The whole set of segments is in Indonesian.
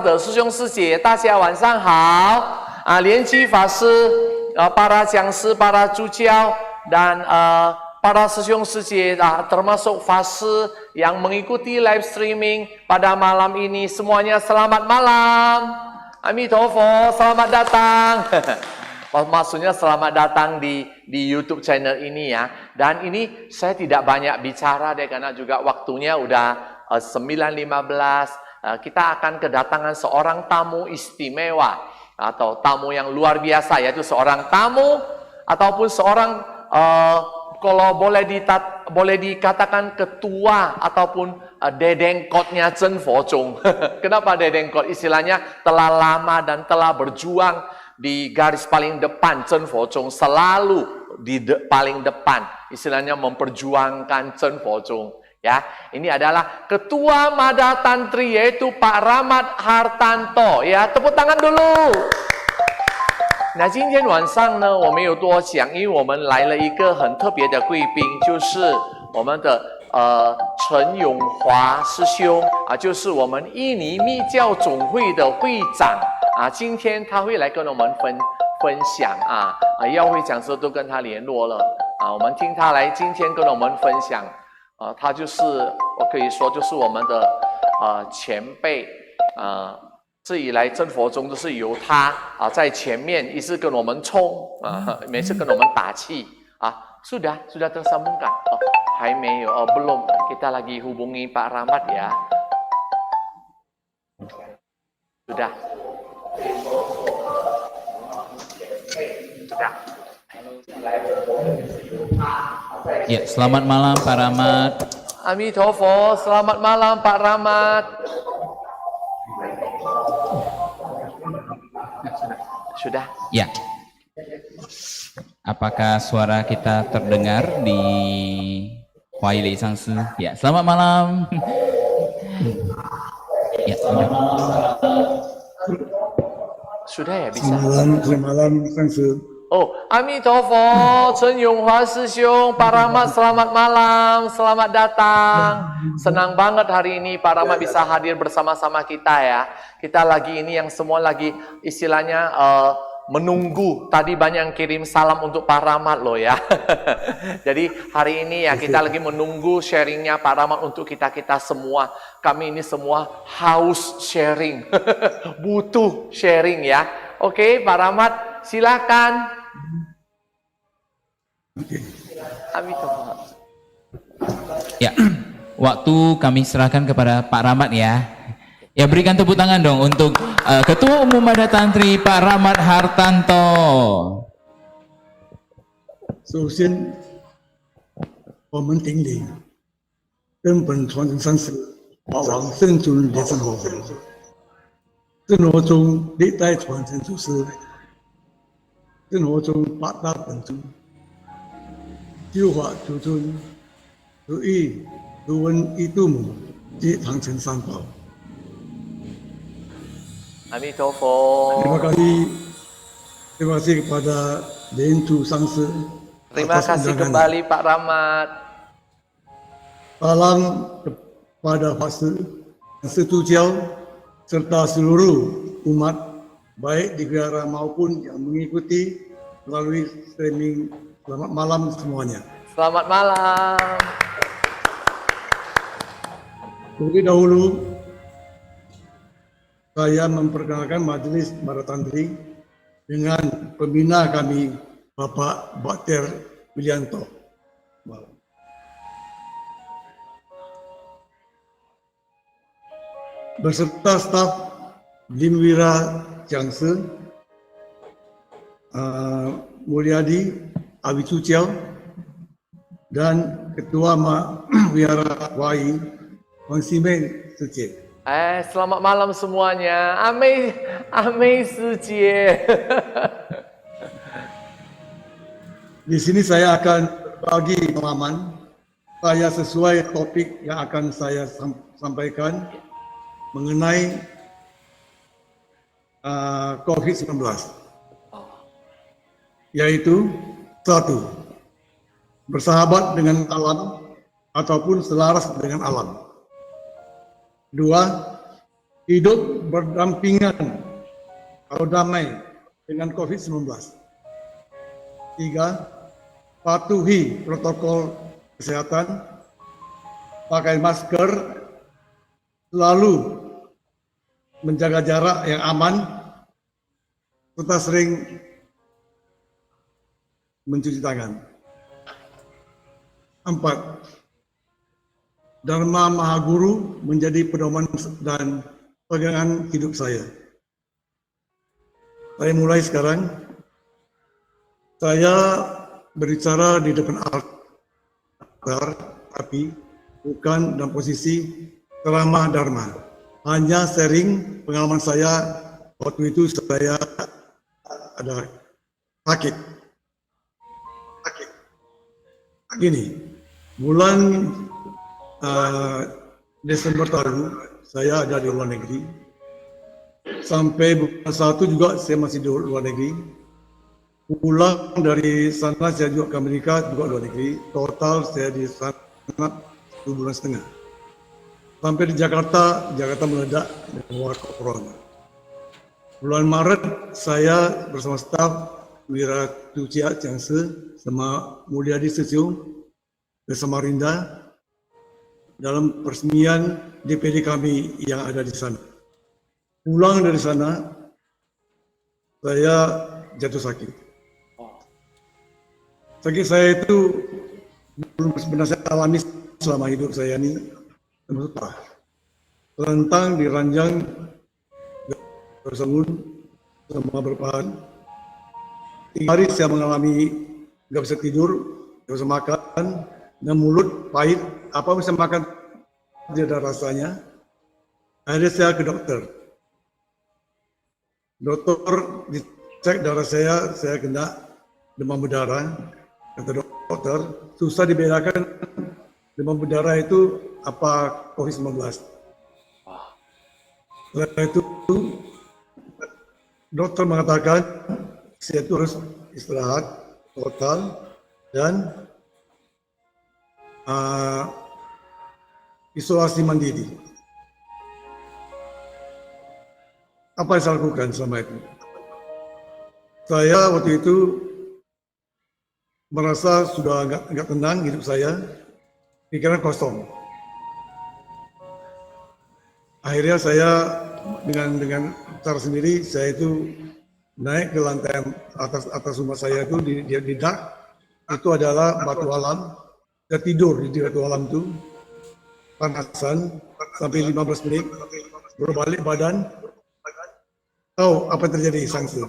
的师兄师姐，大家晚上好莲居法师para讲师para助教dan para 师兄师姐termasuk fase yang mengikuti live streaming pada malam ini semuanya selamat malam. Amitofo, selamat datang. Maksudnya selamat datang di YouTube channel ini ya. Dan ini saya tidak banyak bicara deh karena juga waktunya udah 9.15. Kita akan kedatangan seorang tamu istimewa atau tamu yang luar biasa, yaitu seorang tamu ataupun seorang kalau boleh dikatakan ketua ataupun dedengkotnya Chen Fozhong. Kenapa dedengkot? Istilahnya telah lama dan telah berjuang di garis paling depan. Chen Fozhong selalu di paling depan, istilahnya memperjuangkan Chen Fozhong. Ya, ini adalah Ketua Mada Tantri yaitu Pak Rahmat Hartanto. Ya, tepuk tangan dulu. 那今天晚上呢，我没有多讲，因为我们来了一个很特别的贵宾，就是我们的陈永华师兄就是我们印尼密教总会的会长今天他会来跟我们分享要会讲师都跟他联络了我们听他来今天跟我们分享。他就是我可以说就是我们的前辈这以来真佛宗都是由他在前面一直跟我们冲每次跟我们打气sudah tersambungkan还没有belum kita lagi hubungi Pak Rahmat ya sudah Ya, selamat malam Pak Rahmat. Amitofo, selamat malam Pak Rahmat. Sudah? Ya. Apakah suara kita terdengar di Huai Lei Sangsi? Ya, selamat malam. Ya, sudah. Sudah ya bisa. Selamat malam Sangsi. Amitofo, Chen Yonghua师兄, Pak Rahmat selamat malam, selamat datang. Senang banget hari ini Pak Rahmat bisa hadir bersama-sama kita ya. Kita lagi ini yang semua lagi istilahnya menunggu. Tadi banyak yang kirim salam untuk Pak Rahmat loh ya. Jadi hari ini ya kita lagi menunggu sharingnya Pak Rahmat untuk kita-kita semua. Kami ini semua haus sharing, butuh sharing ya. Oke, Pak Rahmat silakan. Ya, waktu kami serahkan kepada Pak Rahmat ya. Ya, berikan tepuk tangan dong untuk Ketua Umum Mada Tantri Pak Rahmat Hartanto. 首先，我们顶礼根本传承上师法王圣尊莲生活，生活中历代传承祖师，生活中八大本尊。修法祖尊、如意、如文、一度母及唐城三宝。Amitofo. Terima kasih kepada Lencu Sangsi. Terima kasih kembali Pak Rahmat. Salam kepada fase Setujiau serta seluruh umat baik di Gera maupun yang mengikuti melalui streaming. Selamat malam semuanya. Selamat malam. Terlebih dahulu, saya memperkenalkan Majelis Mada Tantri dengan pembina kami, Bapak Bakter Wilianto. Beserta staf Limwira Jangse, Mulyadi Abi Cuciau dan Ketua Wihara Wai Wang Simei Suci. Selamat malam semuanya. Amei Suci. Di sini saya akan berbagi pengalaman saya sesuai topik yang akan saya sampaikan mengenai COVID-19, yaitu 1. Bersahabat dengan alam ataupun selaras dengan alam. 2. hidup berdampingan atau damai dengan COVID-19. 3. Patuhi protokol kesehatan, pakai masker, selalu menjaga jarak yang aman, serta sering mencuci tangan. 4. Dharma Mahaguru menjadi pedoman dan pegangan hidup saya. Saya mulai sekarang. Saya berbicara di depan altar, tapi bukan dalam posisi ceramah dharma. Hanya sharing pengalaman saya waktu itu saya ada sakit. Gini, bulan Desember lalu saya ada di luar negeri. Sampai bulan 1 juga saya masih di luar negeri. Pulang dari sana saya juga ke Amerika, juga luar negeri. Total saya di sana 1,5 bulan. Sampai di Jakarta meledak dengan wabah corona. Bulan Maret saya bersama staf Wira Tucia Changse sama Mulyadi Sesiung ke Samarinda dalam peresmian DPD kami yang ada di sana. Pulang dari sana saya jatuh sakit. Sakit saya itu belum pernah saya alami selama hidup saya ini, termasuk parah. Terlentang di ranjang, terbangun sama berpahan. 3 hari saya mengalami nggak bisa tidur, nggak bisa makan, dan mulut pahit. Apa bisa makan tidak ada rasanya. Akhirnya saya ke dokter. Dokter dicek darah saya kena demam berdarah. Kata dokter, susah dibedakan demam berdarah itu apa COVID-19. Setelah itu, dokter mengatakan saya itu harus istirahat total dan isolasi mandiri. Apa yang saya lakukan selama itu? Saya waktu itu merasa sudah enggak tenang hidup saya, pikiran kosong. Akhirnya saya dengan cara sendiri saya itu naik ke lantai atas rumah saya itu di dak, itu adalah batu alam. Saya tidur di batu alam itu panasan sampai 15 menit, berbalik badan. Tahu apa yang terjadi, Sangsu?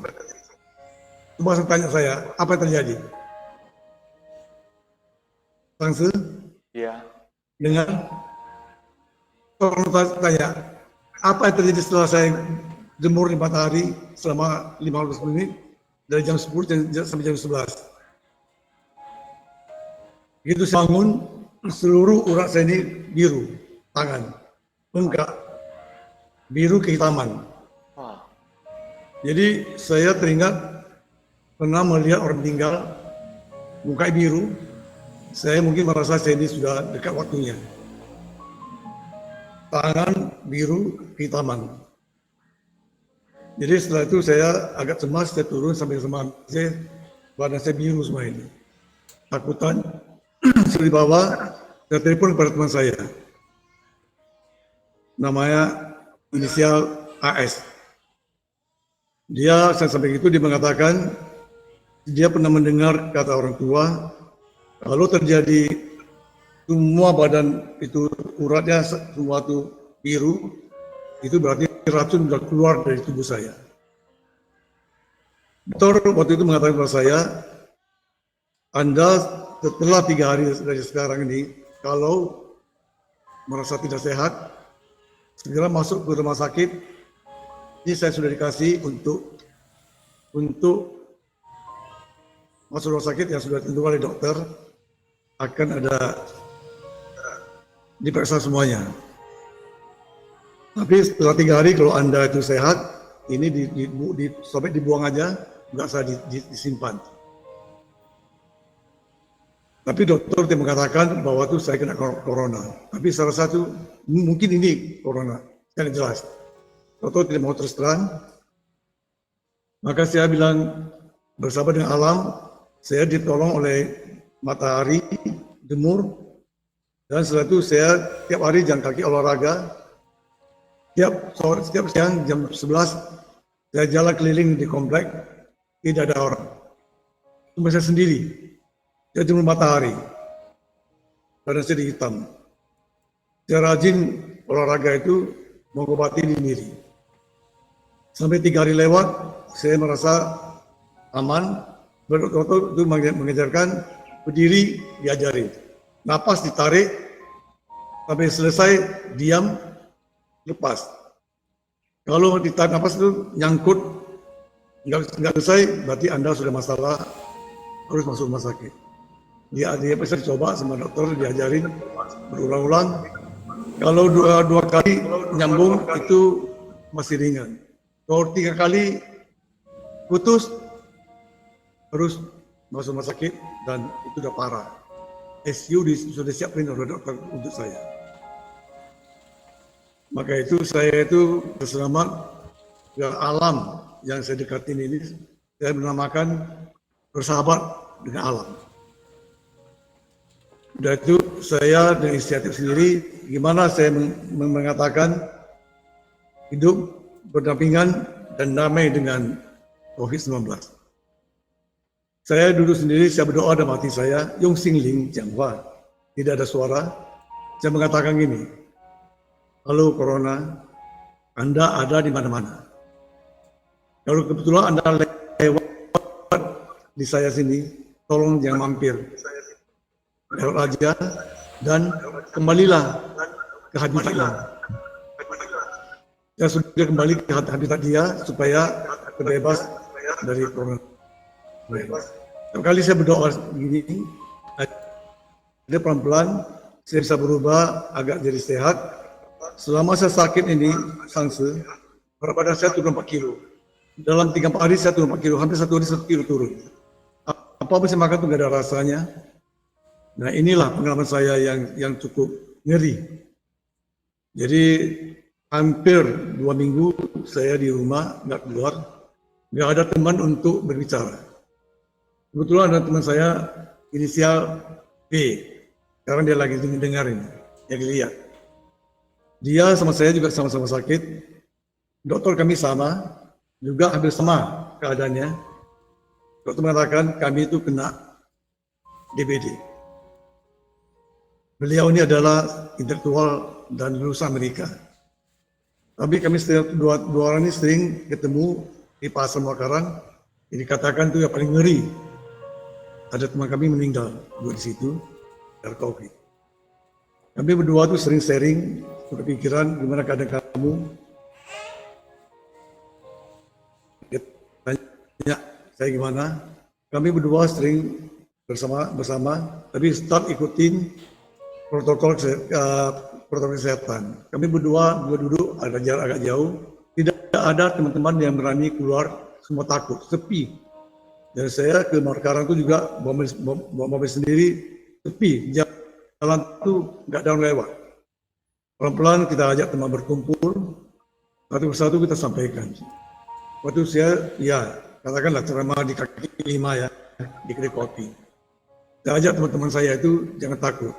Coba tanya saya, apa yang terjadi? Sangsu? Iya. Dengan orang tanya, apa yang terjadi setelah saya jemur di matahari selama 15 menit dari jam 10 sampai jam 11. Begitu saya bangun, seluruh urat saya ini biru, tangan, bengkak, biru kehitaman. Jadi saya teringat pernah melihat orang meninggal, muka biru. Saya mungkin merasa saya ini sudah dekat waktunya. Tangan biru kehitaman. Jadi setelah itu saya agak cemas, saya turun sampai sama badan saya biru semua ini. Takutan, saya dibawa, saya telepon kepada teman saya. Namanya inisial AS. Dia sampai itu dia mengatakan dia pernah mendengar kata orang tua, kalau terjadi semua badan itu uratnya semua itu biru, itu berarti racun sudah keluar dari tubuh saya. Dokter waktu itu mengatakan kepada saya, Anda setelah 3 hari dari sekarang ini, kalau merasa tidak sehat, segera masuk ke rumah sakit. Ini saya sudah dikasih untuk masuk rumah sakit yang sudah ditentukan oleh dokter, akan ada diperiksa semuanya. Tapi setelah 3 hari kalau Anda itu sehat, ini sampai dibuang aja, nggak usah disimpan. Tapi dokter tidak mengatakan bahwa itu saya kena corona. Tapi salah satu mungkin ini corona, kan jelas. Toto tidak mau terus terang. Maka saya bilang bersama dengan alam, saya ditolong oleh matahari, jemur, dan setelah itu saya tiap hari jalan kaki olahraga. Setiap siang jam 11 saya jalan keliling di komplek, tidak ada orang. Cuma saya sendiri. Saya jemur matahari. Karena saya hitam. Saya rajin olahraga itu mengobati diri. Sampai 3 hari lewat, saya merasa aman. Dokter itu mengajarkan berdiri diajari. Napas ditarik, sampai selesai diam, lepas. Kalau ditarik napas itu nyangkut, nggak selesai, berarti Anda sudah masalah, harus masuk rumah sakit. Dia bisa dicoba sama dokter, diajarin berulang-ulang. Kalau dua kali nyambung itu masih ringan. Kalau 3 kali putus, harus masuk rumah sakit dan itu udah parah. SU sudah siapin oleh dokter untuk saya. Maka itu saya itu berselamat ke alam yang saya dekatin ini, saya menamakan bersahabat dengan alam. Dan itu saya dengan inisiatif sendiri, gimana saya mengatakan hidup berdampingan dan damai dengan COVID-19. Saya duduk sendiri, saya berdoa dalam hati saya, Yung Sing Ling Jianghua, tidak ada suara. Saya mengatakan gini, halo Corona, Anda ada di mana-mana. Kalau kebetulan Anda lewat di saya sini, tolong jangan mampir. Lewat aja dan kembalilah ke habitatnya. Saya sudah kembali ke habitat dia supaya terbebas dari corona. Kali saya berdoa begini, ada pelan-pelan saya bisa berubah agak jadi sehat. Selama saya sakit ini, Sangse, berat badan saya turun 4 kilo. Dalam 3-4 hari saya turun 4 kilo, hampir 1 hari 1 kilo turun. Apa saya makan itu nggak ada rasanya. Nah inilah pengalaman saya yang cukup ngeri. Jadi hampir 2 minggu saya di rumah, nggak keluar, nggak ada teman untuk berbicara. Kebetulan ada teman saya inisial B, sekarang dia lagi dengerin, yang lihat. Dia sama saya juga sama-sama sakit, dokter kami sama, juga hampir sama keadaannya. Dokter mengatakan kami itu kena DBD. Beliau ini adalah intelektual dan lulusan Amerika. Tapi kami dua orang ini sering ketemu di pasar Makarang. Ini dikatakan itu yang paling ngeri. Ada teman kami meninggal di situ dari COVID. Kami berdua tuh sering sharing, berpikiran gimana keadaan kamu. Dia tanya saya gimana. Kami berdua sering bersama, tapi start ikutin protokol kesehatan. Kami berdua duduk ada jarak agak jauh. Tidak ada teman-teman yang berani keluar, semua takut, sepi. Dan saya ke Makarang itu juga bawa mobil sendiri, sepi. Jalan itu nggak ada orang lewat. Pelan-pelan kita ajak teman berkumpul, satu persatu kita sampaikan. Waktu saya, ya katakanlah ceramah di kaki 5 ya, di kedai kopi. Saya ajak teman-teman saya itu jangan takut.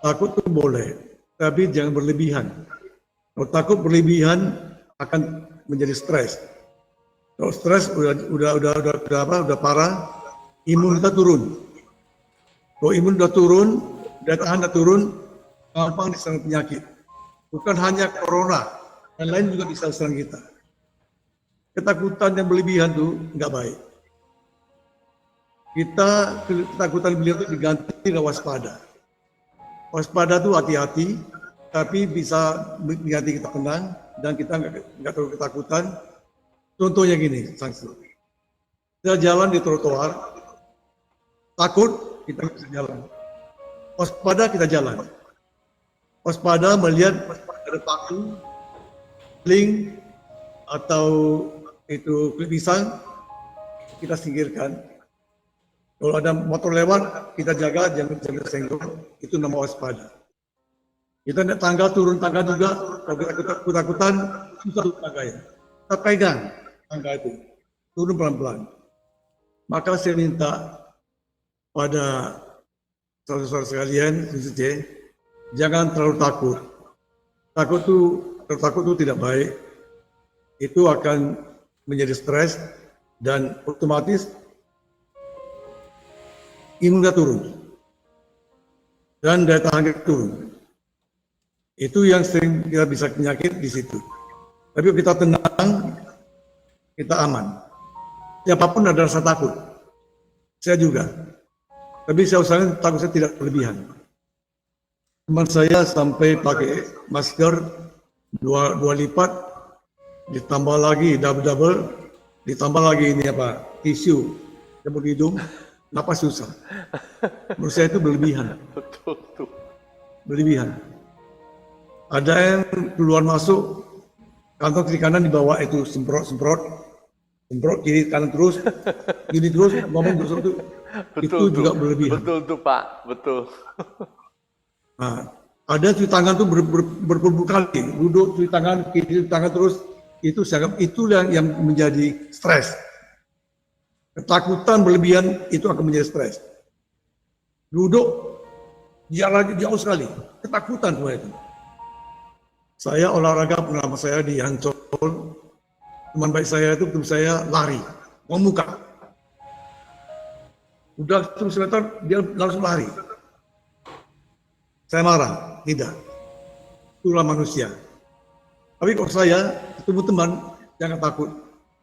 Takut itu boleh, tapi jangan berlebihan. Kalau takut berlebihan akan menjadi stres. Kalau stres udah parah, imun kita turun. Kalau imun udah turun, daya tahan udah turun, gampang diserang penyakit. Bukan hanya corona, yang lain juga bisa serang kita. Ketakutan yang berlebihan itu nggak baik. Ketakutan berlebihan itu diganti dengan waspada. Waspada itu hati-hati, tapi bisa diganti kita tenang dan kita nggak terlalu ketakutan. Contohnya gini, Sangsu. Kita jalan di trotoar, takut kita bisa jalan. Waspada kita jalan. Waspada melihat ada paku, link atau itu kulit pisang, kita singkirkan. Kalau ada motor lewat, kita jaga jangan senggol. Itu nama waspada. Kita naik tangga, turun tangga juga, kalau kita ketakutan, susah tangga ya. Kita pegang tangga itu, turun pelan-pelan. Maka saya minta pada saudara-saudara sekalian, jangan terlalu takut. Takut itu tidak baik. Itu akan menjadi stres dan otomatis imunnya turun dan daya tahan kita turun. Itu yang sering kita bisa penyakit di situ. Tapi kita tenang, kita aman. Siapapun ada rasa takut. Saya juga. Tapi saya usahakan takut saya tidak berlebihan. Teman saya sampai pakai masker dua lipat, ditambah lagi double, ditambah lagi ini apa, tisu, jemput hidung, napas susah. Menurut saya itu berlebihan. Betul. Berlebihan. Ada yang keluar masuk, kantong kiri kanan dibawa itu semprot kiri kanan terus, gini terus, ngomong terus itu juga berlebihan. Betul tuh Pak, betul. Nah, ada cuci tangan tuh berpuluh kali, duduk cuci tangan, cuci tangan terus, itu saya anggap itu yang menjadi stres. Ketakutan berlebihan itu akan menjadi stres. Duduk jarak jauh sekali, ketakutan semua itu. Saya olahraga pengalaman saya di Ancol, teman baik saya itu ketemu saya lari, mau muka. Udah 100 meter dia langsung lari. Saya marah, tidak. Itulah manusia. Tapi kalau saya ketemu teman, jangan takut.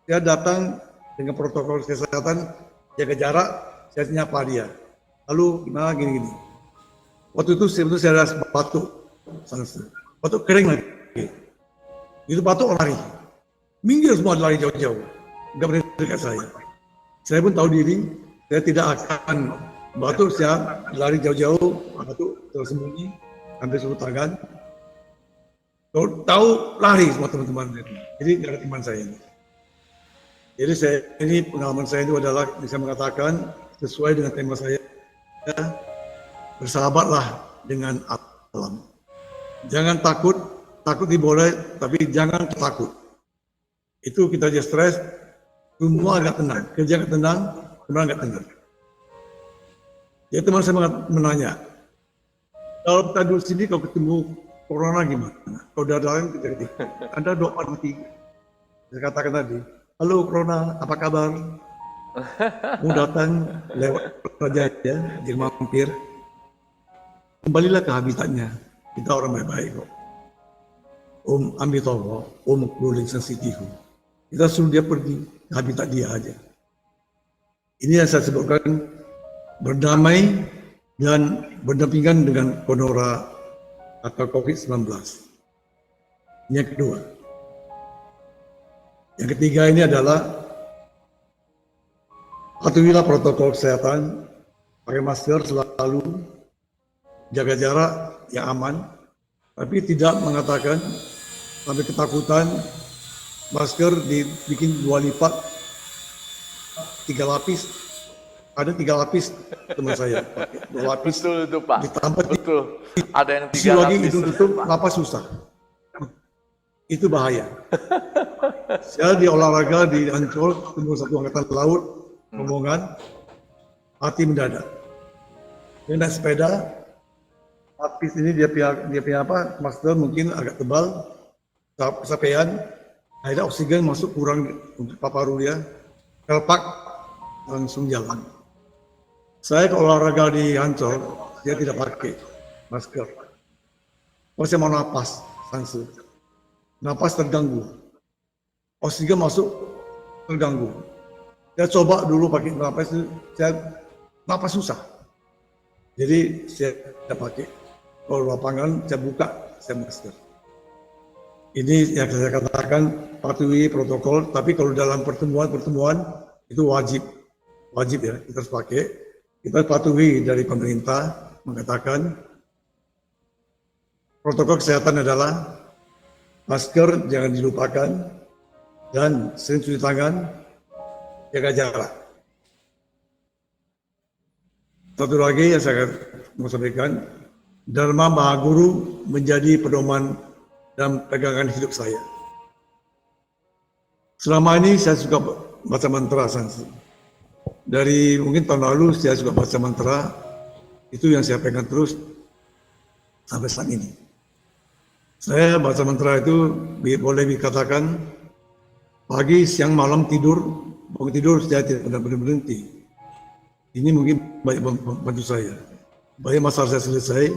Dia datang dengan protokol kesehatan, jaga jarak, saya nyapa dia. Lalu gimana gini-gini. Waktu itu sebetulnya saya ada batuk, batuk kering lagi. Itu batuk lari. Minggir semua lari jauh-jauh. Enggak berani dekat saya. Saya pun tahu diri, saya tidak akan batuk, saya lari jauh-jauh, batuk tersembunyi, ambil suhu tangan. Tahu lari semua teman-teman itu. Jadi nggak ada teman saya ini. Jadi ini pengalaman saya itu adalah bisa mengatakan sesuai dengan tema saya, bersahabatlah dengan alam. Jangan takut diboleh, tapi jangan takut. Itu kita aja stres, semua agak tenang, kerja agak tenang, semua agak tenang. Jadi teman saya menanya, kalau kita duduk sini, kalau ketemu corona gimana? Kalau udah dalam kita Anda doa mati. Saya katakan tadi, halo corona, apa kabar? Mau datang lewat saja ya, jangan mampir. Kembalilah ke habitatnya. Kita orang baik-baik kok. Om Amitabha, Om Kuling Sensitihu. Kita suruh dia pergi ke habitat dia aja. Ini yang saya sebutkan berdamai dan berdampingan dengan Corona atau COVID-19. Ini yang kedua. Yang ketiga ini adalah patuhilah protokol kesehatan, pakai masker selalu, jaga jarak yang aman, tapi tidak mengatakan sampai ketakutan masker dibikin 2 lipat, 3 lapis. Ada 3 lapis teman saya, 2 lapis. Betul itu Pak. Ditambah betul. Ada yang 3 lagi lapis. itu tutup, napas susah. Itu bahaya. Saya di olahraga di Ancol, tunggu satu angkatan laut, rombongan, hati mendadak. Dia naik sepeda, lapis ini dia punya apa? Masker mungkin agak tebal, kesampaian, akhirnya oksigen masuk kurang untuk paru dia, kelpak langsung jalan. Saya ke olahraga di Ancol, dia tidak pakai masker. Kalau saya mau napas, langsung. Napas terganggu. Oksigen masuk, terganggu. Saya coba dulu pakai napas, saya napas susah. Jadi saya tidak pakai. Kalau lapangan, saya buka, saya masker. Ini yang saya katakan, patuhi protokol, tapi kalau dalam pertemuan itu wajib ya, kita harus pakai. Kita patuhi dari pemerintah mengatakan protokol kesehatan adalah masker jangan dilupakan dan sering cuci tangan, jaga jarak. Satu lagi yang saya mau sampaikan, Dharma Mahaguru menjadi pedoman dan pegangan hidup saya. selama ini saya suka baca mantra Sangse. Dari mungkin tahun lalu saya suka baca mantra, itu yang saya pegang terus sampai saat ini. Saya baca mantra itu boleh dikatakan pagi, siang, malam tidur, bangun tidur saya tidak pernah berhenti. Ini mungkin banyak membantu saya. Banyak masalah saya selesai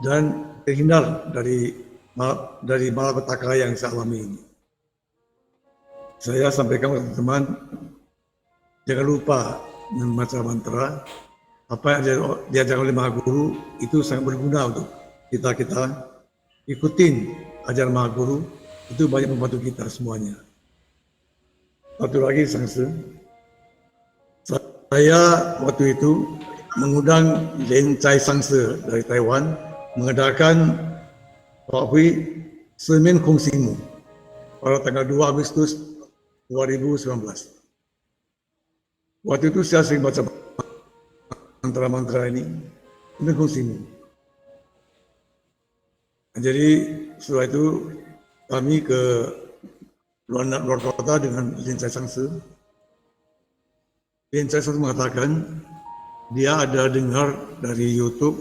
dan terhindar dari malapetaka yang saya alami ini. Saya sampaikan kepada teman, jangan lupa membaca mantra. Apa yang diajarkan oleh Maha Guru itu sangat berguna untuk kita ikutin ajaran Maha Guru, itu banyak membantu kita semuanya. Satu lagi Sangse, saya waktu itu mengundang Lin Chai Sangse dari Taiwan mengadakan Pak Hui Semen Kongsimu pada tanggal 2 Agustus 2019. Waktu itu saya sering baca mantra-mantra ini, Semen Kongsimu. Jadi setelah itu kami ke luar kota dengan Lin Chai Sangse. Lin Chai Sangse mengatakan dia ada dengar dari YouTube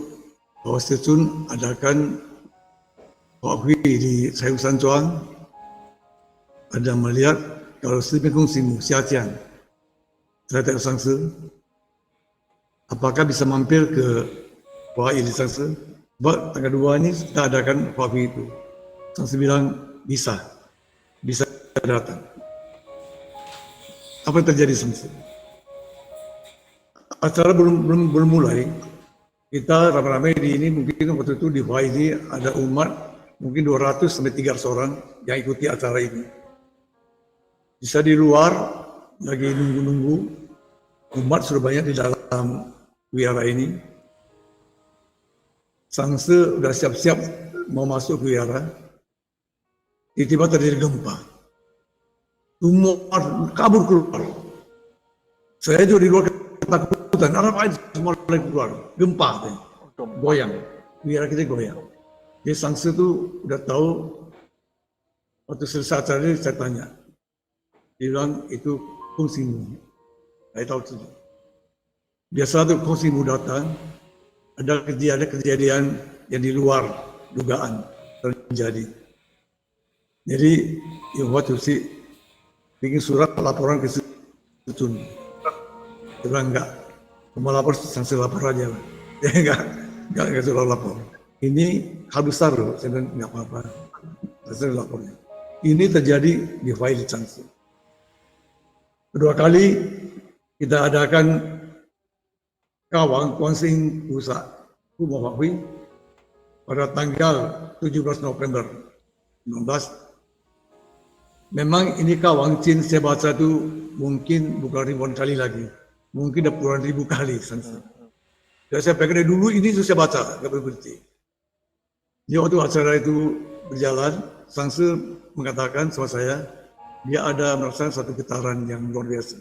bahwa Secun adakan Pak Hui di Sayung Sancuang, ada melihat kalau Semen Kongsimu Xiajian. Saya tanya Sangse, apakah bisa mampir ke Pak Ili Sangse? Sebab tanggal 2 ini kita adakan Pak Hui itu. Sangse bilang bisa datang. Apa yang terjadi Sangse? Acara belum mulai, kita ramai-ramai di ini, mungkin waktu itu di Hawaii ini ada umat mungkin 200 sampai 300 orang yang ikuti acara ini. Bisa di luar lagi nunggu-nunggu, umat sudah banyak di dalam wihara ini. Sangse sudah siap-siap mau masuk ke wihara, tiba-tiba terjadi gempa. Semua kabur keluar. Saya juga di luar ketakutan, apa semua lagi keluar, gempa, goyang, wihara kita goyang. Jadi Sangse itu udah tahu, waktu selesai acara ini saya tanya, dia bilang itu Kongsimu, saya tahu itu. Biasa tuh Kongsimu datang, ada kejadian yang di luar dugaan terjadi. Jadi yang waktu sih bikin surat laporan ke Secun. Dia bilang enggak, mau lapor Sangse lapor aja. Dia enggak suruh lapor. Ini hal besar loh, saya bilang enggak apa-apa. Saya lapornya. Ini terjadi di Hawaii Sangse. Kedua kali kita adakan Kawang Kuansing Pusat Kumau Pak Hui pada tanggal 17 November 19. Memang ini Kawang Chin saya baca itu mungkin bukan ribuan kali lagi, mungkin dah puluhan ribu kali. Dan saya pegang dari dulu ini saya baca, nggak berhenti. Jadi waktu acara itu berjalan, Sangse mengatakan sama saya, dia ada merasakan satu getaran yang luar biasa.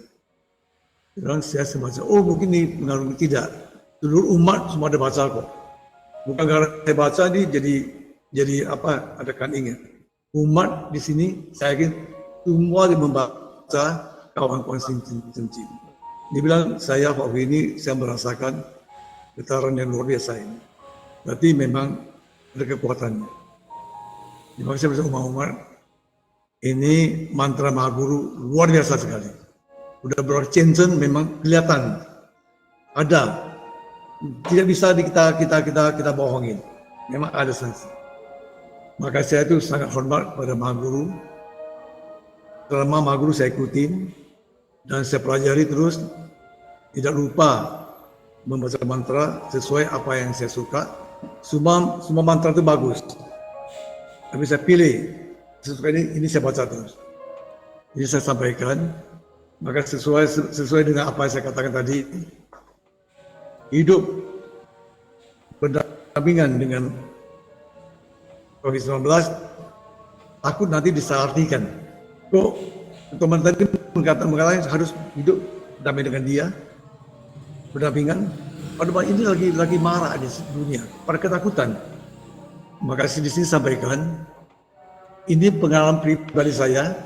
Dan saya baca, oh mungkin ini pengaruh, tidak. Seluruh umat semua ada baca kok. Bukan karena saya baca ini jadi apa, ada kan ingat. Umat di sini saya yakin semua membaca Kawang Kuansing Cincin. Dia bilang saya Pak Hui ini saya merasakan getaran yang luar biasa ini. Berarti memang ada kekuatannya. Terima kasih bersama umat. Ini mantra Maha Guru luar biasa sekali. Udah bercincin memang kelihatan ada. Tidak bisa kita bohongin. Memang ada sanksi. Maka saya itu sangat hormat pada Maha Guru. Selama Maha Guru saya ikutin dan saya pelajari terus, tidak lupa membaca mantra sesuai apa yang saya suka. Semua mantra itu bagus. Tapi saya pilih sesuai ini saya baca terus. Ini saya sampaikan. Maka sesuai dengan apa yang saya katakan tadi, hidup berdampingan dengan COVID-19, takut nanti disalahartikan. Kok teman tadi mengatakan harus hidup damai dengan dia, berdampingan. Padahal ini lagi marah di dunia, pada ketakutan. Maka di sini sampaikan, ini pengalaman pribadi saya,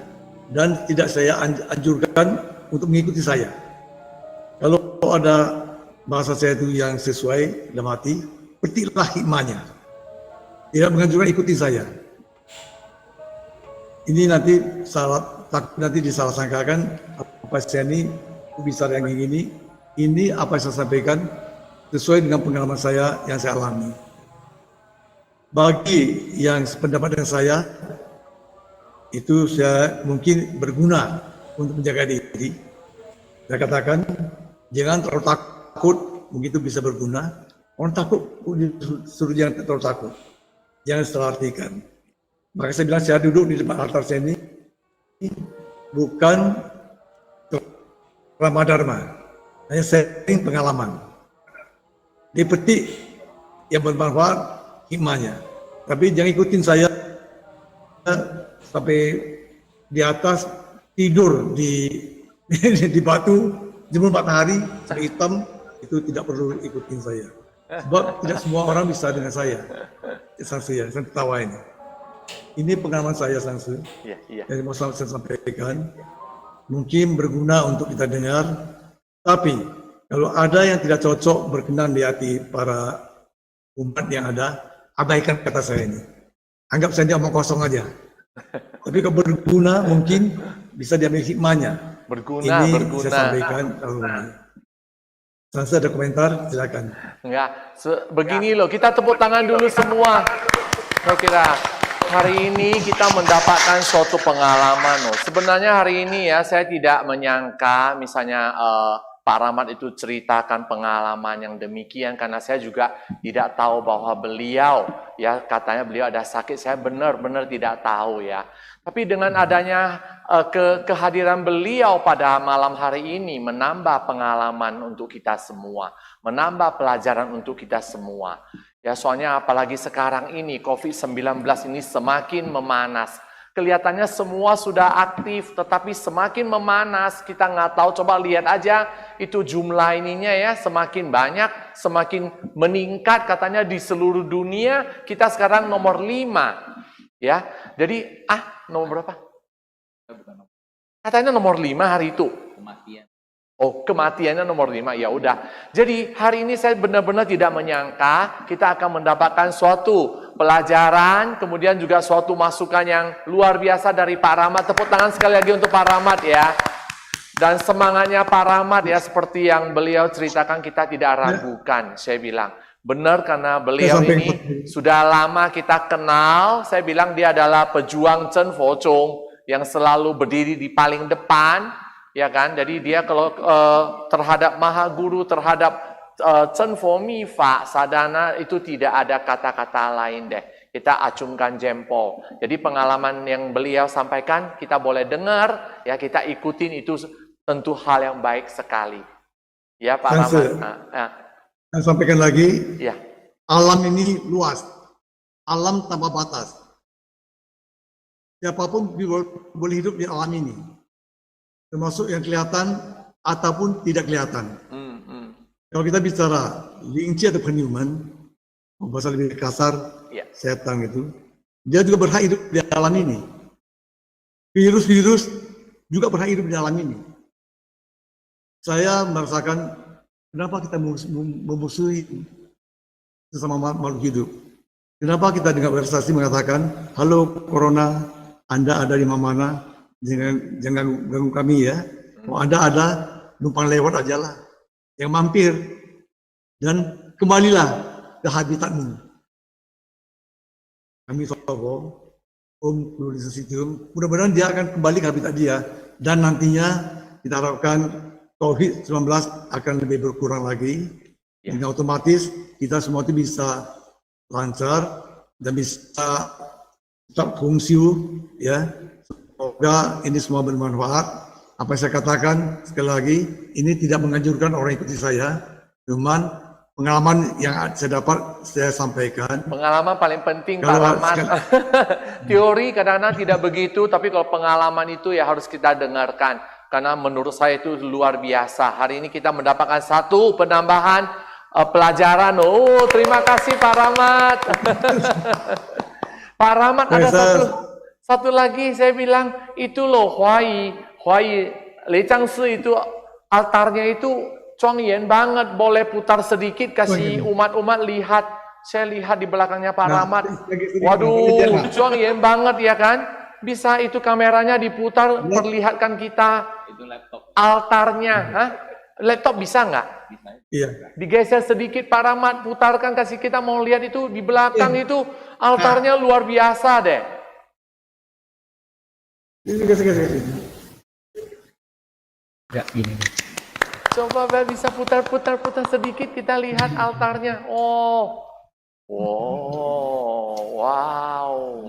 dan tidak saya anjurkan untuk mengikuti saya. Kalau ada bahasa saya itu yang sesuai dalam hati, petiklah hikmahnya. Tidak menganjurkan ikuti saya. Ini nanti nanti disalah sangkakan apa saya ini bisa yang ini. Ini apa yang saya sampaikan sesuai dengan pengalaman saya yang saya alami. Bagi yang sependapat dengan saya, itu saya mungkin berguna untuk menjaga diri. Saya katakan, jangan terlalu takut, mungkin itu bisa berguna. Orang takut, suruh jangan terlalu takut. Jangan salah artikan. Maka saya bilang, saya duduk di depan altar saya ini, bukan Ramadharma. Hanya sharing pengalaman. Dipetik yang bermanfaat hikmahnya. Tapi jangan ikutin saya sampai di atas tidur di batu jemur matahari sampai hitam, itu tidak perlu ikutin saya. Sebab tidak semua orang bisa dengan saya. Sangsu ya, saya ketawa ini. Ini pengalaman saya Sangsu. Yang mau saya sampaikan. Mungkin berguna untuk kita dengar. Tapi kalau ada yang tidak cocok berkenan di hati para umat yang ada, abaikan kata saya ini. Anggap saja omong kosong aja. Tapi kalau berguna mungkin bisa diambil hikmahnya. Berguna, ini berguna. Saya sampaikan. Saya ada komentar, silakan. Enggak, begini loh, kita tepuk tangan dulu semua. Saya kira hari ini kita mendapatkan suatu pengalaman loh. Sebenarnya hari ini ya saya tidak menyangka misalnya Pak Rahmat itu ceritakan pengalaman yang demikian, karena saya juga tidak tahu bahwa beliau, ya katanya beliau ada sakit, saya benar-benar tidak tahu ya. Tapi dengan adanya kehadiran beliau pada malam hari ini menambah pengalaman untuk kita semua, menambah pelajaran untuk kita semua. Ya soalnya apalagi sekarang ini COVID-19 ini semakin memanas. Kelihatannya semua sudah aktif, tetapi semakin memanas. Kita nggak tahu, coba lihat aja itu jumlah ininya ya, semakin banyak, semakin meningkat. Katanya di seluruh dunia kita sekarang nomor 5. Ya, jadi nomor berapa? Katanya nomor 5 hari itu. Kematian. Oh, kematiannya nomor 5, ya udah. Jadi hari ini saya benar-benar tidak menyangka kita akan mendapatkan suatu pelajaran, kemudian juga suatu masukan yang luar biasa dari Pak Rahmat. Tepuk tangan sekali lagi untuk Pak Rahmat ya. Dan semangatnya Pak Rahmat ya, seperti yang beliau ceritakan, kita tidak ragukan. Saya bilang, benar karena beliau ini sudah lama kita kenal. Saya bilang dia adalah pejuang Chen Fozhong yang selalu berdiri di paling depan. Ya kan, jadi dia kalau terhadap Maha Guru, terhadap Chen Fo Mi Fa Sadhana itu tidak ada kata-kata lain deh. Kita acungkan jempol. Jadi pengalaman yang beliau sampaikan kita boleh dengar, ya kita ikutin, itu tentu hal yang baik sekali. Ya Pak Rahmat. Saya sampaikan lagi. Ya. Alam ini luas, alam tanpa batas. Siapapun boleh hidup di alam ini. Termasuk yang kelihatan ataupun tidak kelihatan. Kalau kita bicara linci atau penyuman, bahasa lebih kasar, setan itu, dia juga berhak hidup di alam ini. Virus-virus juga berhak hidup di alam ini. Saya merasakan kenapa kita memusuhi sesama makhluk hidup. Kenapa kita dengan bersasi mengatakan, halo Corona, Anda ada di mana? Jangan ganggu kami ya. Kalau Anda ada, numpang lewat aja lah. Yang mampir. Dan kembalilah ke habitatmu. Kami tahu, Om Pluralisasium, mudah-mudahan dia akan kembali ke habitat dia. Dan nantinya kita harapkan COVID-19 akan lebih berkurang lagi. Dengan otomatis kita semua itu bisa lancar dan bisa tetap fungsi ya. Semoga ini semua bermanfaat. Apa yang saya katakan sekali lagi, ini tidak menganjurkan orang ikuti saya, cuman pengalaman yang saya dapat saya sampaikan. Pengalaman paling penting Pak Rahmat. Teori kadang-kadang tidak begitu, tapi kalau pengalaman itu ya harus kita dengarkan. Karena menurut saya itu luar biasa. Hari ini kita mendapatkan satu penambahan pelajaran. Oh, terima kasih Pak Rahmat. Pak Rahmat ada Satu lagi saya bilang, itu loh Huai Leicang Si itu altarnya itu Chongyan banget, boleh putar sedikit kasih umat-umat lihat. Saya lihat di belakangnya Pak Rahmat. Waduh, Chongyan banget ya kan? Bisa itu kameranya diputar, perlihatkan kita altarnya. Hah? Laptop bisa nggak? Iya. Digeser sedikit Pak Rahmat, putarkan kasih kita mau lihat itu di belakang itu altarnya luar biasa deh. Ini kasih. Ya, gini. Coba bisa putar sedikit kita lihat altarnya. Oh, wow.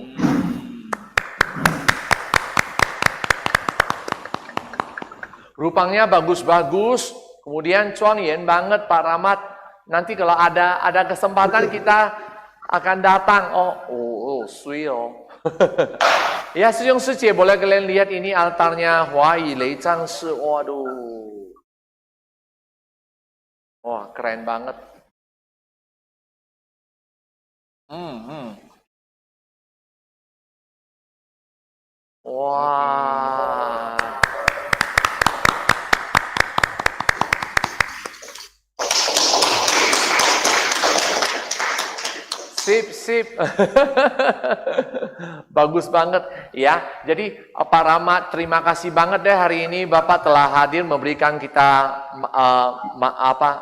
Rupanya bagus-bagus. Kemudian Chongyan banget Pak Rahmat. Nanti kalau ada kesempatan kita akan datang. Sui. Ya, Siyong Sije, boleh kalian lihat ini altarnya Huai Leicang Si. Waduh. Wah, keren banget. Wah. Sip. Bagus banget ya. Jadi Pak Rahmat, terima kasih banget deh hari ini Bapak telah hadir memberikan kita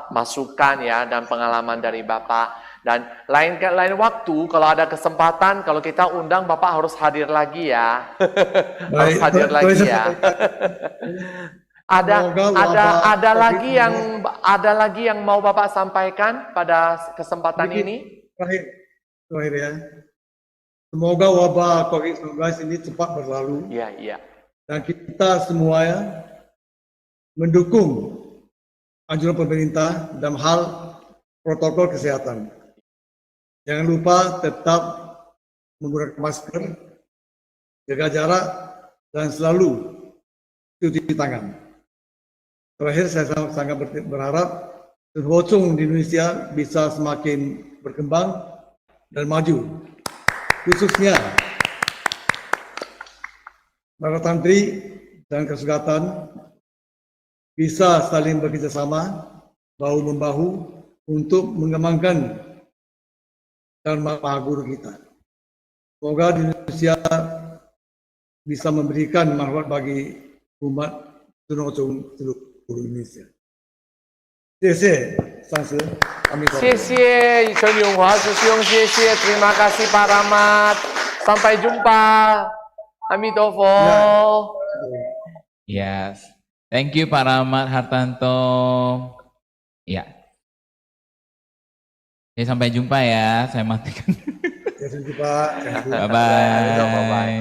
masukan ya dan pengalaman dari Bapak. Dan lain waktu kalau ada kesempatan, kalau kita undang Bapak harus hadir lagi ya. Harus hadir lagi ya. Ada lagi yang mau Bapak sampaikan pada kesempatan ini? Terakhir ya. Semoga wabah COVID-19 ini cepat berlalu. Iya. Dan kita semua ya mendukung anjuran pemerintah dalam hal protokol kesehatan. Jangan lupa tetap menggunakan masker, jaga jarak, dan selalu cuci tangan. Terakhir saya sangat berharap Bocong di Indonesia bisa semakin berkembang dan maju, khususnya para tantri dan kesugatan bisa saling bekerjasama bahu-membahu untuk mengembangkan Dharma Mahaguru kita. Semoga di Indonesia bisa memberikan manfaat bagi umat Tunocong seluruh Indonesia. Chen Yonghua师兄，谢谢, terima kasih Pak Rahmat. Sampai jumpa. Amitofo. Yes. Thank you Pak Rahmat Hartanto. Ya. Sampai jumpa ya. Saya matikan. Sampai jumpa. Bye-bye.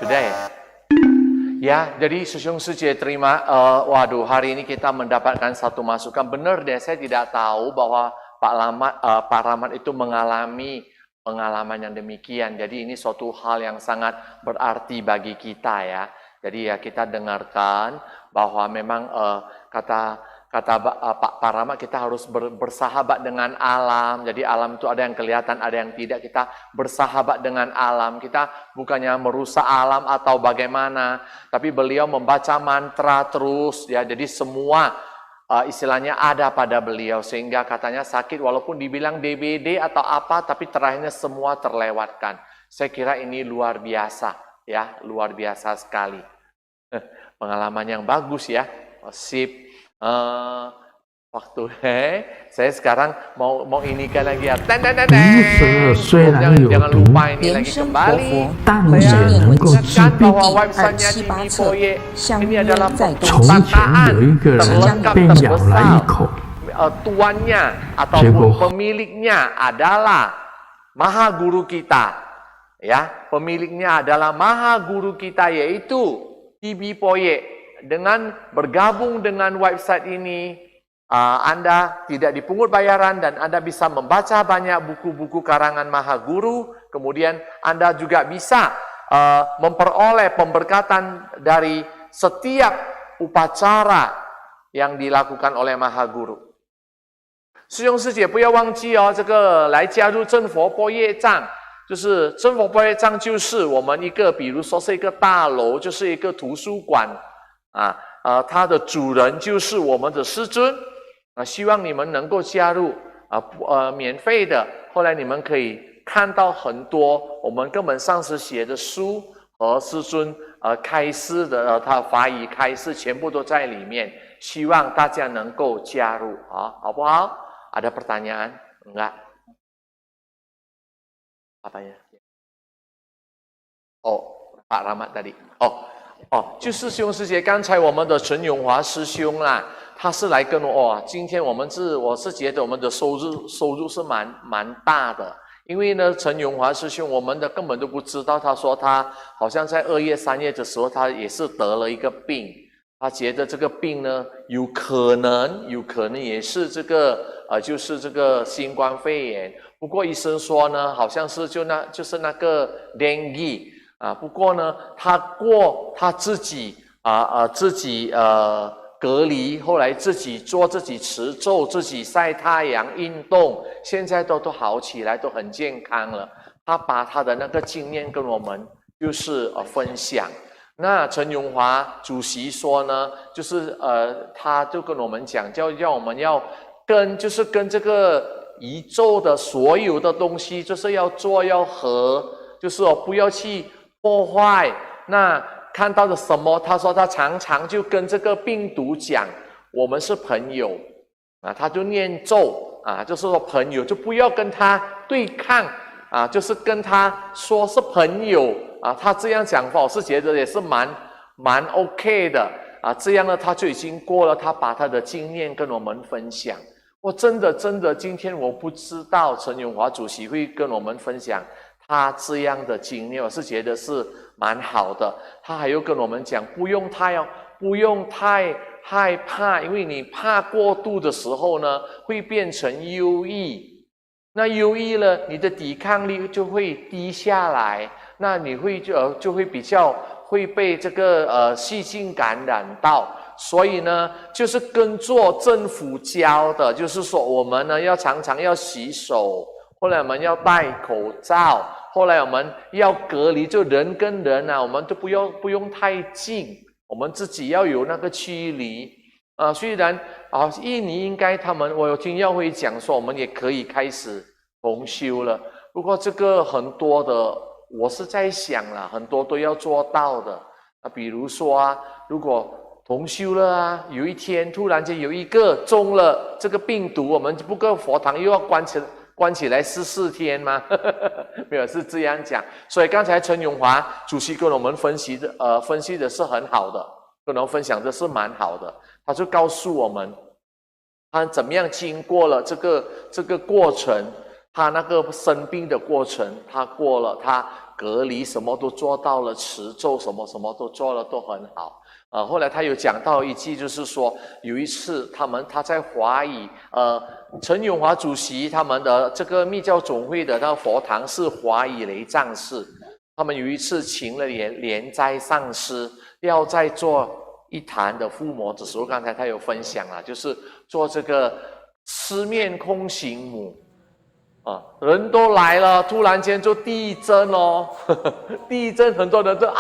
Sudah ya? Ya, jadi Siyong Sije terima, waduh hari ini kita mendapatkan satu masukan. Benar deh, saya tidak tahu bahwa Pak Rahmat itu mengalami pengalaman yang demikian. Jadi ini suatu hal yang sangat berarti bagi kita ya. Jadi ya kita dengarkan bahwa memang kata Pak Rahmat kita harus bersahabat dengan alam. Jadi alam itu ada yang kelihatan, ada yang tidak. Kita bersahabat dengan alam. Kita bukannya merusak alam atau bagaimana, tapi beliau membaca mantra terus ya. Jadi semua istilahnya ada pada beliau, sehingga katanya sakit walaupun dibilang DBD atau apa, tapi terakhirnya semua terlewatkan. Saya kira ini luar biasa ya, luar biasa sekali. Pengalaman yang bagus ya. Sip. Waktu saya sekarang mau inikan lagi ya. Jangan lupa ini lagi kembali. Saya ingatkan bahwa websitenya TV Poye ini adalah perpustakaan terlengkap terbesar. Tuannya ataupun pemiliknya adalah Maha Guru kita. Ya, pemiliknya adalah Maha Guru kita, yaitu TV Poye. Dengan bergabung dengan website ini, Anda tidak dipungut bayaran dan Anda bisa membaca banyak buku-buku karangan Maha Guru. Kemudian Anda juga bisa memperoleh pemberkatan dari setiap upacara yang dilakukan oleh Maha Guru. 师兄师姐不要忘记哦，这个来加入真佛波业藏就是政府报业站就是我们一个，比如说是一个大楼，就是一个图书馆它的主人就是我们的师尊希望你们能够加入免费的，后来你们可以看到很多我们根本上师写的书和师尊开示的他法语开示全部都在里面，希望大家能够加入好不好？ Ada pertanyaan? Enggak? Apanya? Pak Rahmat tadi. 就是师兄师姐，刚才我们的陈永华师兄啦，他是来跟今天我是觉得我们的收入是蛮大的，因为呢，陈永华师兄我们的根本都不知道，他说他好像在2月3月的时候，他也是得了一个病，他觉得这个病呢，有可能也是这个就是这个新冠肺炎，不过医生说呢，好像是就是那个 dengue 不过呢，他自己隔离，后来自己持咒，自己晒太阳运动，现在都好起来，都很健康了。他把他的那个经验跟我们就是分享。那陈永华主席说呢，就是他就跟我们讲，叫我们要跟这个宇宙的所有的东西，就是要和，就是不要去破坏。那看到的什么？他说他常常就跟这个病毒讲，我们是朋友他就念咒就是说朋友就不要跟他对抗就是跟他说是朋友他这样讲法，我是觉得也是蛮 OK 的这样呢，他就已经过了，他把他的经验跟我们分享。我真的，今天我不知道陈永华主席会跟我们分享他这样的经验，我是觉得是蛮好的。他还有跟我们讲，不用太害怕，因为你怕过度的时候呢，会变成忧郁。那忧郁了，你的抵抗力就会低下来，那你就会比较会被这个细菌感染到。所以呢，就是跟做政府教的，就是说我们呢要常常要洗手，后来我们要戴口罩，后来我们要隔离，就人跟人我们都不用太近，我们自己要有那个距离虽然印尼应该我有听耀辉讲说，我们也可以开始同修了，不过这个很多的，我是在想啦，很多都要做到的比如说如果同修了有一天突然间有一个中了这个病毒，我们不过佛堂又要关起来14天吗？没有，是这样讲。所以刚才陈永华主席跟我们分析的是很好的，跟我们分享的是蛮好的。他就告诉我们，他怎么样经过了这个过程，他那个生病的过程，他过了，他隔离什么都做到了，持咒什么都做了，都很好。后来他有讲到一句，就是说有一次他在华语陈永华主席他们的这个密教总会的那个佛堂是华语雷藏寺，他们有一次请了莲斋上师，要在做一坛的附魔的时候，刚才他有分享了，就是做这个四面空行母人都来了，突然间就地震地震，很多人都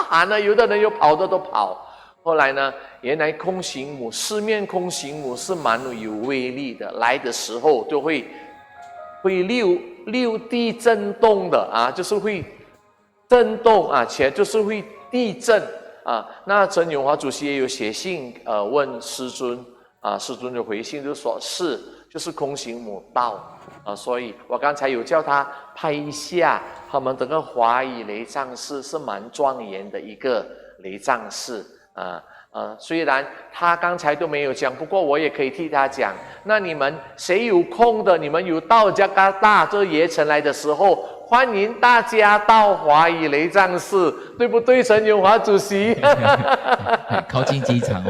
喊了，有的人又跑的都跑。后来呢，原来空行母四面空行母是蛮有威力的，来的时候就会六地震动的就是会震动且就是会地震那陈永华主席也有写信问师尊师尊的回信就说就是空行母到所以我刚才有叫他拍一下他们整个华语雷藏寺是蛮庄严的一个雷藏寺虽然他刚才都没有讲，不过我也可以替他讲。那你们谁有空的，你们有到加拿大这爷城来的时候，欢迎大家到华语雷藏寺，对不对，陈永华主席？靠近机场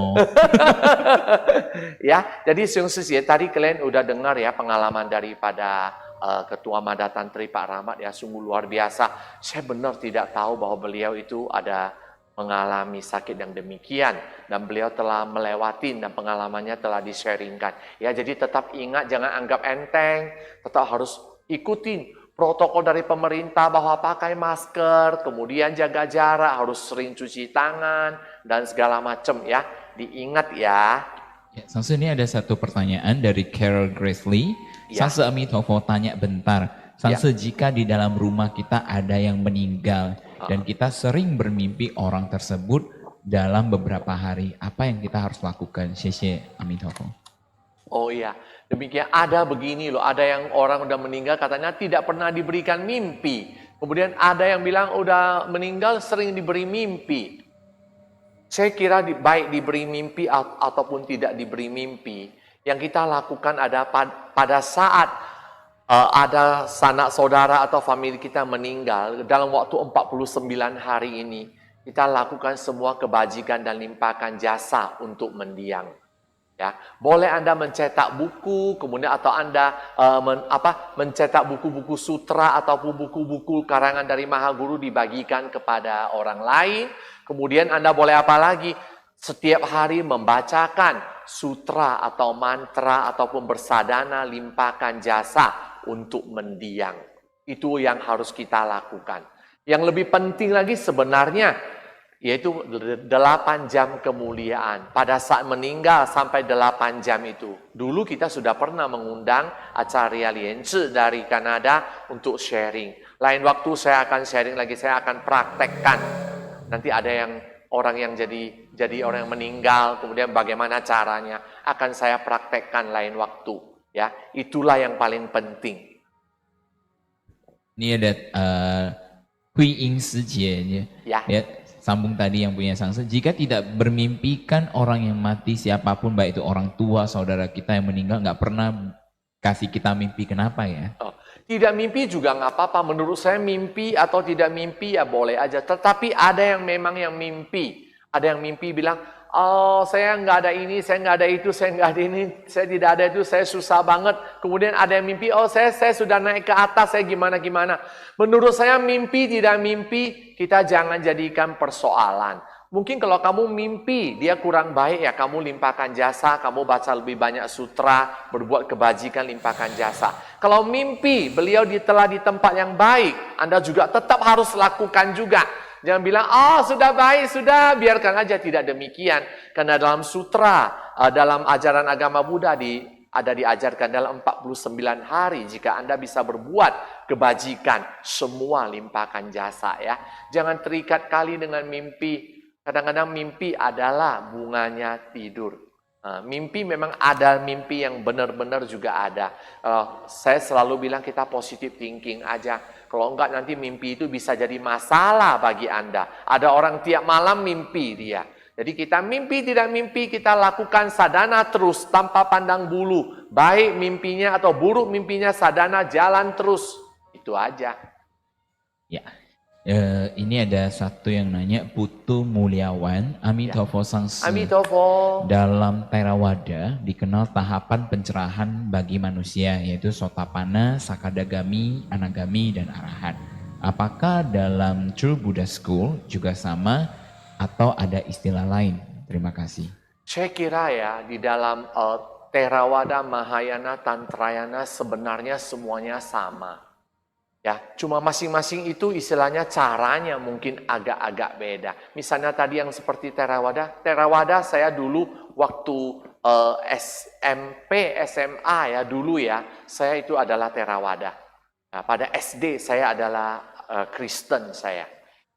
Ya, jadi Siung Sisi, tadi kalian udah dengar ya pengalaman daripada Ketua Mada Tantri Pak Rahmat ya, sungguh luar biasa. Saya benar tidak tahu bahwa beliau itu ada mengalami sakit yang demikian dan beliau telah melewati dan pengalamannya telah di-sharingkan. Ya, jadi tetap ingat, jangan anggap enteng, tetap harus ikutin protokol dari pemerintah bahwa pakai masker, kemudian jaga jarak, harus sering cuci tangan, dan segala macam ya. Diingat ya. Ya, Sangse, ini ada satu pertanyaan dari Carol Grace Lee. Ya. Sangse Amitofo tanya bentar. Sangse, jika di dalam rumah kita ada yang meninggal dan kita sering bermimpi orang tersebut dalam beberapa hari, apa yang kita harus lakukan? Xie Amitofo. Oh iya, demikian ada begini loh, ada yang orang udah meninggal katanya tidak pernah diberikan mimpi. Kemudian ada yang bilang udah meninggal sering diberi mimpi. Saya kira baik diberi mimpi ataupun tidak diberi mimpi, yang kita lakukan ada pada saat ada sanak saudara atau famili kita meninggal, dalam waktu 49 hari ini, kita lakukan semua kebajikan dan limpahkan jasa untuk mendiang. Ya, boleh Anda mencetak buku, kemudian atau Anda mencetak buku-buku sutra ataupun buku-buku karangan dari Maha Guru dibagikan kepada orang lain. Kemudian Anda boleh apa lagi? Setiap hari membacakan sutra atau mantra ataupun bersadana limpahkan jasa untuk mendiang. Itu yang harus kita lakukan. Yang lebih penting lagi sebenarnya yaitu 8 jam kemuliaan. Pada saat meninggal sampai 8 jam itu. Dulu kita sudah pernah mengundang Acarya Lienzi dari Kanada untuk sharing. Lain waktu saya akan sharing lagi, saya akan praktekkan. Nanti ada orang yang jadi orang yang meninggal, kemudian bagaimana caranya akan saya praktekkan lain waktu. Ya, itulah yang paling penting. Ini ada Hui Ying Sijie. Ya. Sambung tadi yang punya Sangse, jika tidak bermimpikan orang yang mati siapapun, baik itu orang tua, saudara kita yang meninggal, nggak pernah kasih kita mimpi, kenapa ya? Tidak mimpi juga nggak apa-apa, menurut saya mimpi atau tidak mimpi ya boleh aja. Tetapi ada yang memang yang mimpi, ada yang mimpi bilang, oh saya nggak ada ini, saya nggak ada itu, saya nggak ada ini, saya tidak ada itu, saya susah banget. Kemudian ada yang mimpi, oh saya sudah naik ke atas, saya gimana-gimana. Menurut saya mimpi tidak mimpi, kita jangan jadikan persoalan. Mungkin kalau kamu mimpi dia kurang baik ya kamu limpahkan jasa, kamu baca lebih banyak sutra, berbuat kebajikan, limpahkan jasa. Kalau mimpi beliau telah di tempat yang baik, Anda juga tetap harus lakukan juga. Jangan bilang, oh sudah baik, sudah, biarkan aja. Tidak demikian. Karena dalam sutra, dalam ajaran agama Buddha ada diajarkan dalam 49 hari. Jika Anda bisa berbuat kebajikan, semua limpahkan jasa ya. Jangan terikat kali dengan mimpi. Kadang-kadang mimpi adalah bunganya tidur. Mimpi memang ada mimpi yang benar-benar juga ada. Saya selalu bilang kita positive thinking aja. Kalau enggak nanti mimpi itu bisa jadi masalah bagi Anda. Ada orang tiap malam mimpi dia. Jadi kita mimpi tidak mimpi kita lakukan sadana terus tanpa pandang bulu. Baik mimpinya atau buruk mimpinya sadana jalan terus. Itu aja. Ya. Ini ada satu yang nanya, Putu Mulyawan, Amitofo Sangse. Amitofo. Dalam Theravada dikenal tahapan pencerahan bagi manusia, yaitu Sotapanna, Sakadagami, Anagami, dan Arahat. Apakah dalam True Buddha School juga sama atau ada istilah lain? Terima kasih. Saya kira ya di dalam Theravada, Mahayana, Tantrayana sebenarnya semuanya sama. Ya, cuma masing-masing itu istilahnya caranya mungkin agak-agak beda. Misalnya tadi yang seperti Theravada saya dulu waktu SMP, SMA ya dulu ya, saya itu adalah Theravada. Nah, pada SD saya adalah Kristen saya.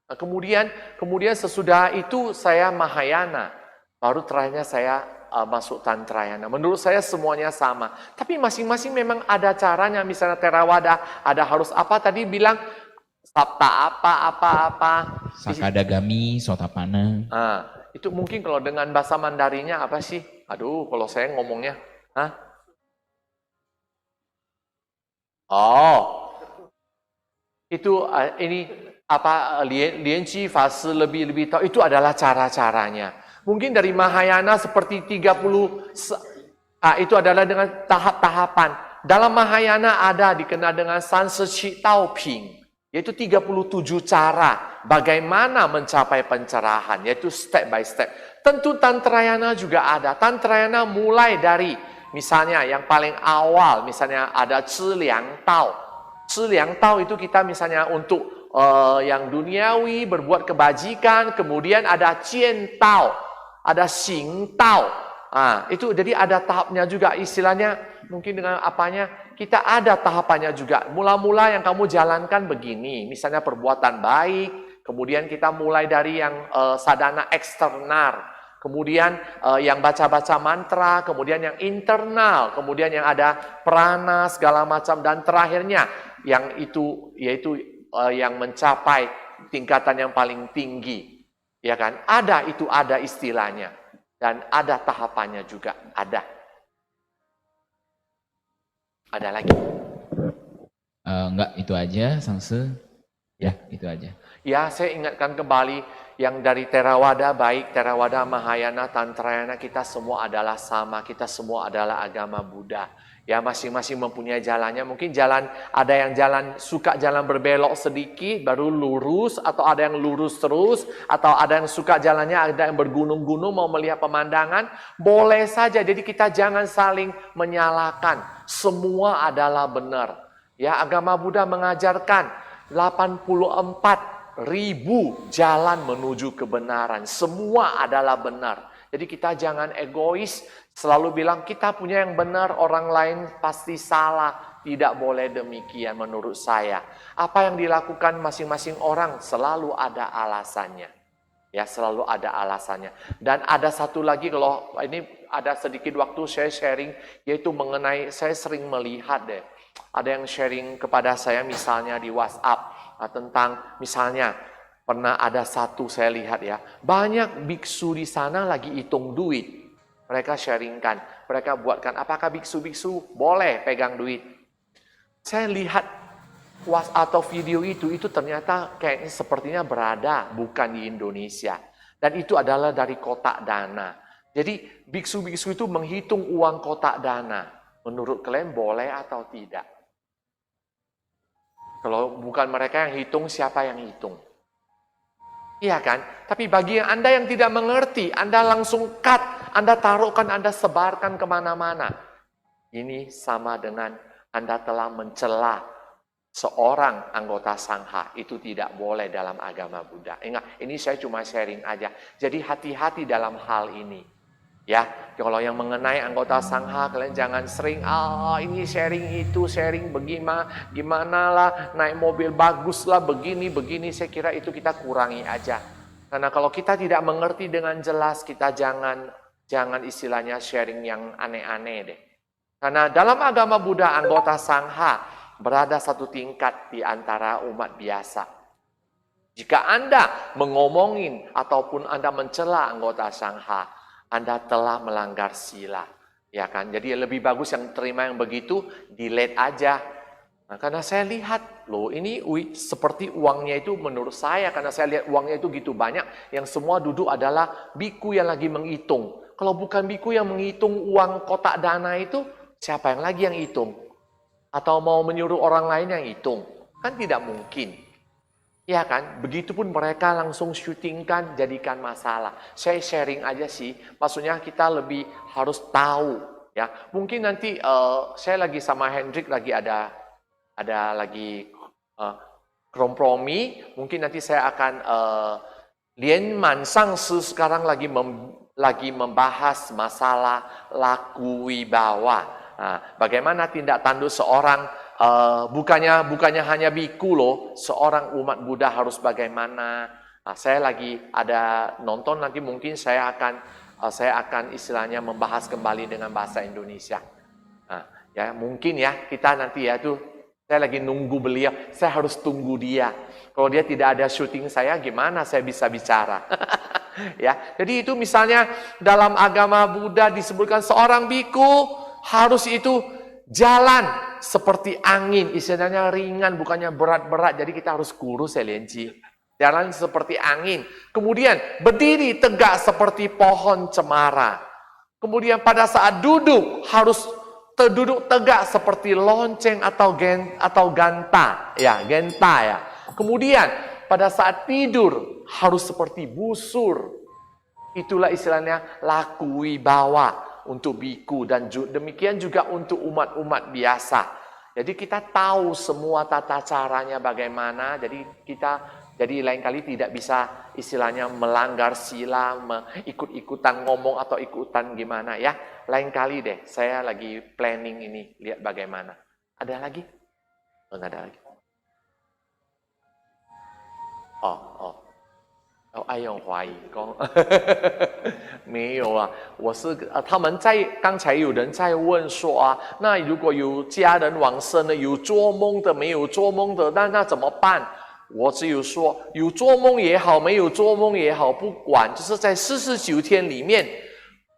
Nah, kemudian sesudah itu saya Mahayana, baru terakhirnya saya masuk Tantrayana. Menurut saya semuanya sama. Tapi masing-masing memang ada caranya. Misalnya Theravada ada harus apa tadi bilang sabta apa. Sakadagami, Sotapanna. Itu mungkin kalau dengan bahasa Mandarinya apa sih? Aduh, kalau saya ngomongnya, itu ini apa Lienci fase lebih tahu itu adalah cara-caranya. Mungkin dari Mahayana seperti 30, itu adalah dengan tahap-tahapan. Dalam Mahayana ada dikenal dengan Sansechi Taoping, yaitu 37 cara bagaimana mencapai pencerahan, yaitu step by step. Tentu Tantrayana juga ada. Tantrayana mulai dari misalnya yang paling awal, misalnya ada Ci Liang Tao. Siliang tau itu kita misalnya untuk yang duniawi, berbuat kebajikan, kemudian ada cien tau, ada xing tau. Itu jadi ada tahapnya juga, istilahnya mungkin dengan apanya, kita ada tahapannya juga. Mula-mula yang kamu jalankan begini, misalnya perbuatan baik, kemudian kita mulai dari yang sadhana eksternal, kemudian yang baca-baca mantra, kemudian yang internal, kemudian yang ada prana segala macam, dan terakhirnya yang itu yaitu yang mencapai tingkatan yang paling tinggi, ya kan? Ada istilahnya dan ada tahapannya juga, ada. Ada lagi? Enggak, itu aja, Sangse. Ya, itu aja. Ya, saya ingatkan kembali yang dari Theravada, baik Theravada, Mahayana, Tantrayana, kita semua adalah sama, kita semua adalah agama Buddha. Ya, masing-masing mempunyai jalannya. Mungkin ada yang suka jalan berbelok sedikit, baru lurus, atau ada yang lurus terus, atau ada yang suka jalannya, ada yang bergunung-gunung, mau melihat pemandangan, boleh saja. Jadi kita jangan saling menyalahkan. Semua adalah benar. Ya, agama Buddha mengajarkan 84.000 jalan menuju kebenaran. Semua adalah benar. Jadi kita jangan egois, selalu bilang kita punya yang benar, orang lain pasti salah. Tidak boleh demikian menurut saya. Apa yang dilakukan masing-masing orang selalu ada alasannya. Ya, selalu ada alasannya. Dan ada satu lagi, kalau ini ada sedikit waktu saya sharing, yaitu mengenai, saya sering melihat deh, ada yang sharing kepada saya misalnya di WhatsApp tentang misalnya pernah ada satu saya lihat ya, banyak biksu di sana lagi hitung duit. Mereka sharingkan, mereka buatkan, apakah biksu-biksu boleh pegang duit? Saya lihat WhatsApp atau video itu ternyata kayaknya sepertinya berada bukan di Indonesia. Dan itu adalah dari kotak dana. Jadi biksu-biksu itu menghitung uang kotak dana. Menurut kalian boleh atau tidak? Kalau bukan mereka yang hitung, siapa yang hitung? Iya kan? Tapi bagi Anda yang tidak mengerti, Anda langsung cut, Anda taruhkan, Anda sebarkan kemana-mana. Ini sama dengan Anda telah mencela seorang anggota sangha. Itu tidak boleh dalam agama Buddha. Ingat, ini saya cuma sharing aja. Jadi hati-hati dalam hal ini. Ya, kalau yang mengenai anggota sangha, kalian jangan sering, ini sharing itu, sharing gimana lah, naik mobil bagus lah, begini. Saya kira itu kita kurangi aja. Karena kalau kita tidak mengerti dengan jelas, kita jangan istilahnya sharing yang aneh-aneh deh. Karena dalam agama Buddha, anggota sangha berada satu tingkat di antara umat biasa. Jika Anda mengomongin ataupun Anda mencela anggota sangha, Anda telah melanggar sila, ya kan? Jadi lebih bagus yang terima yang begitu, delete aja. Nah, karena saya lihat, loh ini seperti uangnya itu menurut saya, karena saya lihat uangnya itu gitu banyak, yang semua duduk adalah biku yang lagi menghitung. Kalau bukan biku yang menghitung uang kotak dana itu, siapa yang lagi yang hitung? Atau mau menyuruh orang lain yang hitung? Kan tidak mungkin. Ya kan, begitupun mereka langsung syutingkan, jadikan masalah. Saya sharing aja sih, maksudnya kita lebih harus tahu. Ya, mungkin nanti saya lagi sama Hendrik lagi ada lagi kompromi. Mungkin nanti saya akan Lian Man Sangsi sekarang lagi membahas masalah laku wibawa. Nah, bagaimana tindak tanduk seorang bukannya hanya biku loh, seorang umat Buddha harus bagaimana. Nah, saya lagi ada nonton, nanti mungkin saya akan istilahnya membahas kembali dengan bahasa Indonesia. Nah, ya mungkin ya kita nanti ya tuh, saya lagi nunggu beliau, saya harus tunggu dia. Kalau dia tidak ada syuting saya, gimana saya bisa bicara? Ya, jadi itu misalnya dalam agama Buddha disebutkan seorang biku harus itu jalan seperti angin, istilahnya ringan, bukannya berat-berat. Jadi kita harus kurus ya Lianci. Jalan seperti angin. Kemudian berdiri tegak seperti pohon cemara. Kemudian pada saat duduk harus terduduk tegak seperti lonceng atau ganta. Ya, genta ya. Kemudian pada saat tidur harus seperti busur. Itulah istilahnya laku wibawa untuk biku, dan demikian juga untuk umat-umat biasa. Jadi kita tahu semua tata caranya bagaimana. Jadi lain kali tidak bisa istilahnya melanggar sila, ikut-ikutan ngomong atau ikutan gimana ya. Lain kali deh, saya lagi planning ini, lihat bagaimana. Ada lagi? Oh, nggak ada lagi.哦，爱用怀疑讲，没有啊，他们刚才有人在问说啊，那如果有家人往生呢，有做梦的，没有做梦的，那怎么办？我只有说，有做梦也好，没有做梦也好，不管，就是在49天里面，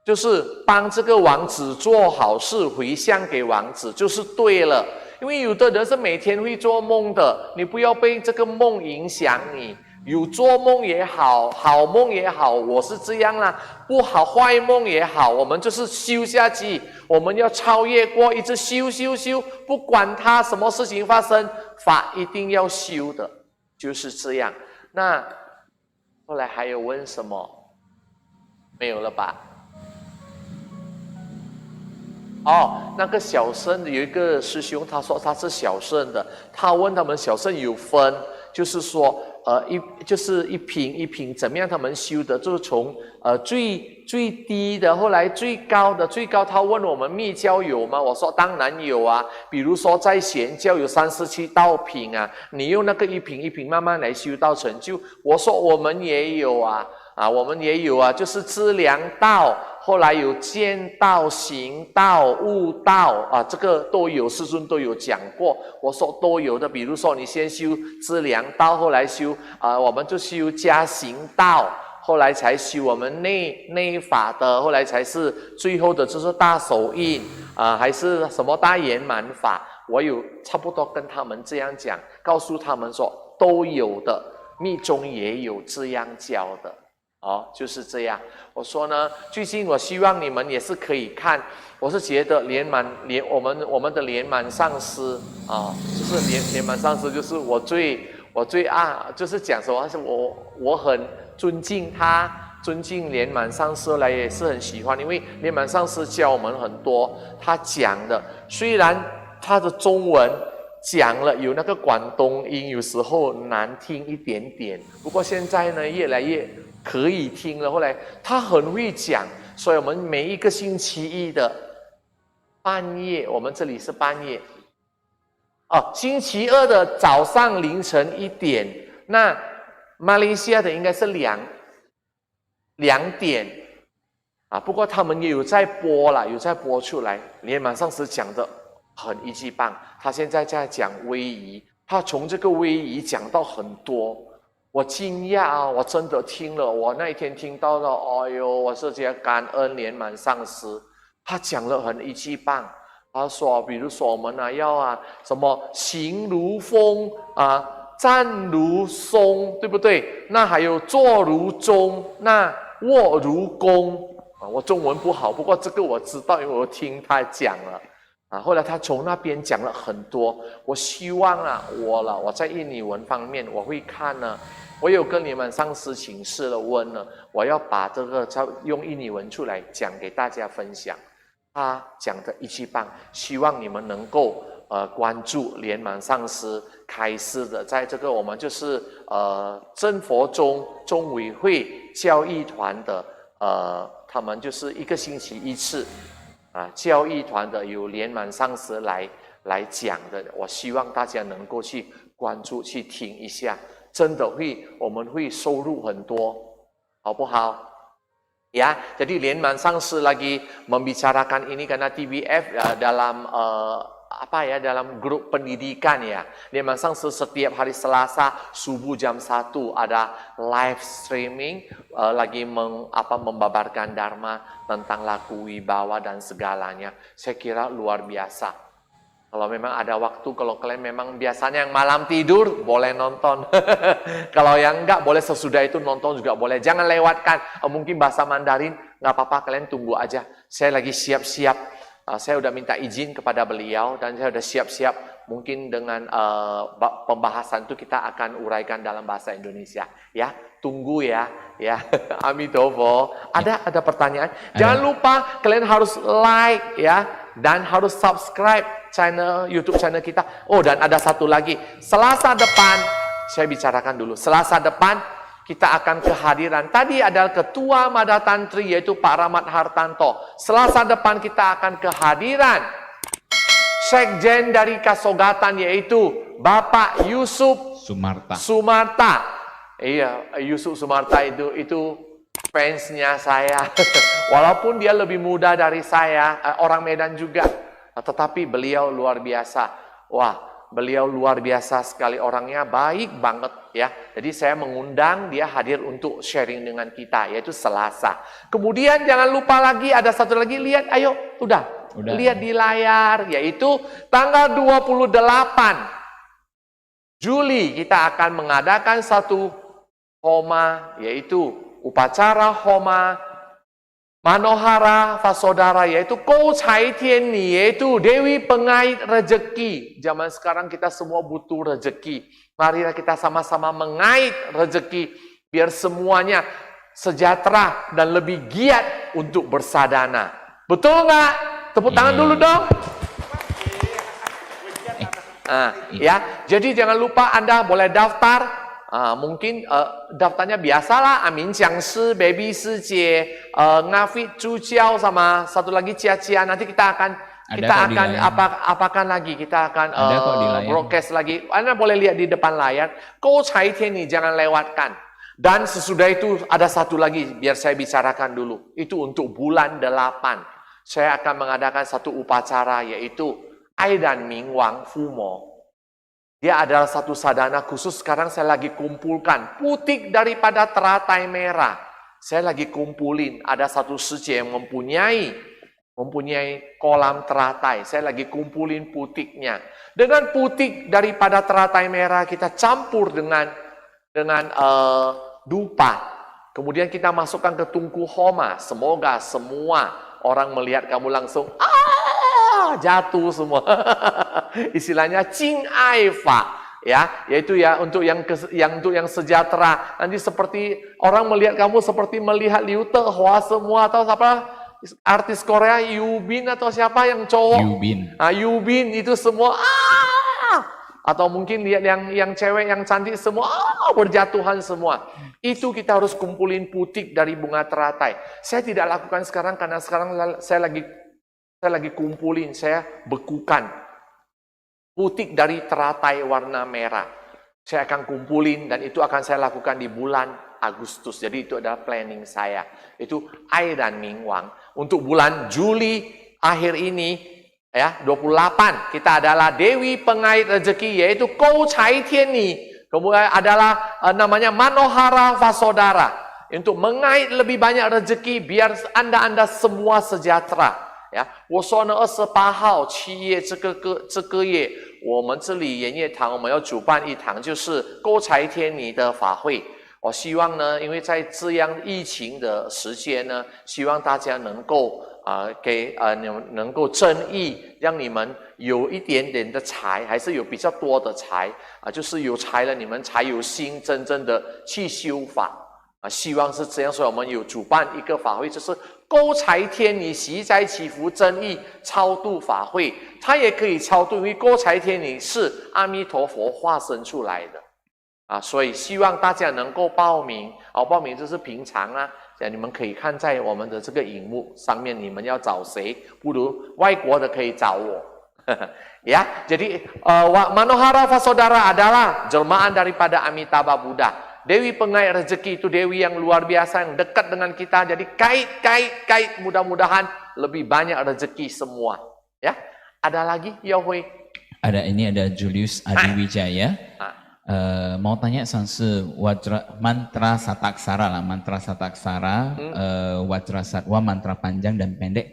就是帮这个王子做好事，回向给王子，就是对了。因为有的人是每天会做梦的，你不要被这个梦影响你。有做梦也好，好梦也好，我是这样啦。不好坏梦也好，我们就是修下去，我们要超越过，一直修，不管它什么事情发生，法一定要修的，就是这样。那后来还有问什么？没有了吧？哦，那个小圣有一个师兄，他说他是小圣的，他问他们小圣有分，就是说就是一品一品怎么样他们修的，就是从最低的，后来最高的，最高他问我们密教有吗？我说当然有啊，比如说在显教有37道品啊，你用那个一品一品慢慢来修到成就。我说我们也有啊，我们也有啊，就是资粮道。后来有见道、行道、悟道啊，这个都有，师尊都有讲过。我说都有的，比如说你先修资粮道，后来修我们就修加行道，后来才修我们内法的，后来才是最后的就是大手印还是什么大圆满法。我有差不多跟他们这样讲，告诉他们说都有的，密宗也有这样教的。就是这样。我说呢，最近我希望你们也是可以看。我是觉得我们的莲满上师就是莲满上师，就是我最就是讲什么，我很尊敬他，尊敬莲满上师来也是很喜欢，因为莲满上师教我们很多，他讲的虽然他的中文讲了有那个广东音，有时候难听一点点，不过现在呢越来越可以听了。后来他很会讲，所以我们每一个星期一的半夜，我们这里是半夜星期二的早上凌晨1点，那马来西亚的应该是2点不过他们也有在播啦，有在播出来。莲满上师讲的很一级棒，他现在在讲威仪，他从这个威仪讲到很多，我惊讶我真的听了，我那一天听到了，哎呦，我是觉得感恩莲满上师，他讲了很一级棒。他说，比如说我们要什么行如风站如松，对不对？那还有坐如钟，那卧如弓我中文不好，不过这个我知道，因为我听他讲了后来他从那边讲了很多。我希望我在印尼文方面我会看我有跟你们上师请示了问我要把这个用印尼文出来讲给大家分享。他讲的一级棒，希望你们能够关注莲满上师开示的，在这个我们就是真佛宗中委会教义团的他们就是1个星期1次教义团的有莲满上师来讲的，我希望大家能够去关注去听一下，真的我们会收入很多，好不好？Ya, jadi Lianman Sangsi lagi membicarakan ini karena TBF dalam dalam grup pendidikan ya. Lianman Sangsi setiap hari Selasa subuh jam 1 ada live streaming lagi membabarkan dharma tentang laku wibawa dan segalanya. Saya kira luar biasa. Kalau memang ada waktu, kalau kalian memang biasanya yang malam tidur, boleh nonton. Kalau yang enggak, boleh sesudah itu nonton juga boleh. Jangan lewatkan, mungkin bahasa Mandarin, nggak apa-apa, kalian tunggu aja. Saya lagi siap-siap, saya udah minta izin kepada beliau, dan saya udah siap-siap. Mungkin dengan pembahasan itu kita akan uraikan dalam bahasa Indonesia. Ya, tunggu ya. Amidovo. Ada pertanyaan? Jangan lupa, kalian harus like ya, dan harus subscribe channel YouTube channel kita. Oh, dan ada satu lagi. Selasa depan, saya bicarakan dulu. Selasa depan kita akan kehadiran. Tadi adalah Ketua Mada Tantri yaitu Pak Rahmat Hartanto. Selasa depan kita akan kehadiran Sekjen dari Kasogatan yaitu Bapak Yusuf Sumarta. Iya, Yusuf Sumarta itu fansnya saya. Walaupun dia lebih muda dari saya, orang Medan juga. Tetapi beliau luar biasa. Wah, beliau luar biasa sekali, orangnya baik banget ya. Jadi saya mengundang dia hadir untuk sharing dengan kita, yaitu Selasa. Kemudian jangan lupa lagi, ada satu lagi, lihat, ayo, udah. Lihat di layar, yaitu tanggal 28 Juli kita akan mengadakan satu Homa, yaitu upacara Homa Manohara Vasodara, yaitu Kou Cai Tian Ni, yaitu Dewi Pengait Rezeki. Zaman sekarang kita semua butuh rezeki. Marilah kita sama-sama mengait rezeki, biar semuanya sejahtera dan lebih giat untuk bersadana. Betul nggak? Tepuk tangan dulu dong. Ya, jadi jangan lupa Anda boleh daftar. Mungkin daftarnya biasalah, Amin Jiangshi, Baby Sijie, Ngafit Jujiao, sama satu lagi Cia-Cia. Nanti kita akan apakan lagi, kita akan broadcast lagi. Anda boleh lihat di depan layar. Kou Cai Tian Ni, jangan lewatkan. Dan sesudah itu ada satu lagi, biar saya bicarakan dulu. Itu untuk bulan 8. Saya akan mengadakan satu upacara, yaitu Aidan Ming Wang Fu Mo. Dia adalah satu sadana khusus. Sekarang saya lagi kumpulkan putik daripada teratai merah. Saya lagi kumpulin. Ada satu sije yang mempunyai kolam teratai. Saya lagi kumpulin putiknya. Dengan putik daripada teratai merah kita campur dengan dupa. Kemudian kita masukkan ke tungku homa. Semoga semua orang melihat kamu langsung jatuh semua. Istilahnya Jing Ai Fa, ya, yaitu ya untuk yang sejahtera. Nanti seperti orang melihat kamu seperti melihat Liu Tehua semua, atau apa artis Korea Yubin atau siapa yang cowok. Yubin itu semua atau mungkin lihat yang cewek yang cantik semua berjatuhan semua. Itu kita harus kumpulin putik dari bunga teratai. Saya tidak lakukan sekarang karena sekarang saya lagi kumpulin, saya bekukan putik dari teratai warna merah. Saya akan kumpulin dan itu akan saya lakukan di bulan Agustus. Jadi itu adalah planning saya. Itu Aidan Ming Wang. Untuk bulan Juli akhir ini, ya 28, kita adalah Dewi Pengait Rezeki, yaitu Kou Cai Tian Ni. Kemudian adalah namanya Manohara Vasodara. Untuk mengait lebih banyak rezeki, biar Anda semua sejahtera. 呀，我说呢，28号7月这个月，我们这里盐业堂我们要主办一堂就是勾财天尼的法会。我希望呢，因为在这样疫情的时间呢，希望大家能够能够增益，让你们有一点点的财，还是有比较多的财就是有财了，你们才有心真正的去修法希望是这样，所以我们有主办一个法会，就是勾财天尼习灾祈福增益超度法会，它也可以超度，因为勾财天尼是阿弥陀佛化身出来的所以希望大家能够报名报名就是平常你们可以看在我们的这个荧幕上面，你们要找谁，不如外国的可以找我ya, jadi Manohara Vasodara adalah jelmaan daripada Amitabha Buddha. Dewi Pengait Rezeki itu Dewi yang luar biasa, yang dekat dengan kita. Jadi kait, mudah-mudahan lebih banyak rezeki semua. Ya, ada lagi, Yohui? Ada Julius Adiwijaya. Mau tanya sanse mantra sataksara lah, mantra sataksara, wajra satwa, mantra panjang dan pendek.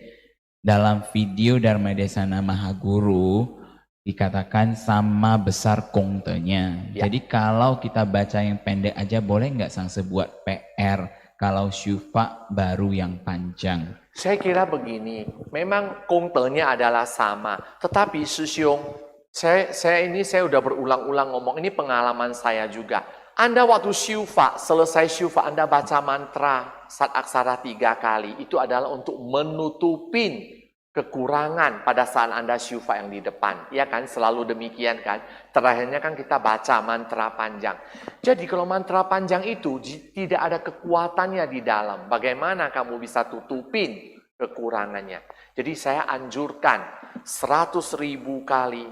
Dalam video Dharma Desana Mahaguru dikatakan sama besar kongtenya. Jadi kalau kita baca yang pendek aja boleh nggak Sangse buat PR kalau syufa baru yang panjang? Saya kira begini, memang kongtenya adalah sama. Tetapi師兄, saya udah berulang-ulang ngomong, ini pengalaman saya juga. Anda waktu syufa, selesai syufa Anda baca mantra Sat Aksara 3 kali. Itu adalah untuk menutupin kekurangan pada saat Anda syufa yang di depan. Ya kan, selalu demikian kan. Terakhirnya kan kita baca mantra panjang. Jadi kalau mantra panjang itu tidak ada kekuatannya di dalam. Bagaimana kamu bisa tutupin kekurangannya? Jadi saya anjurkan 100.000 kali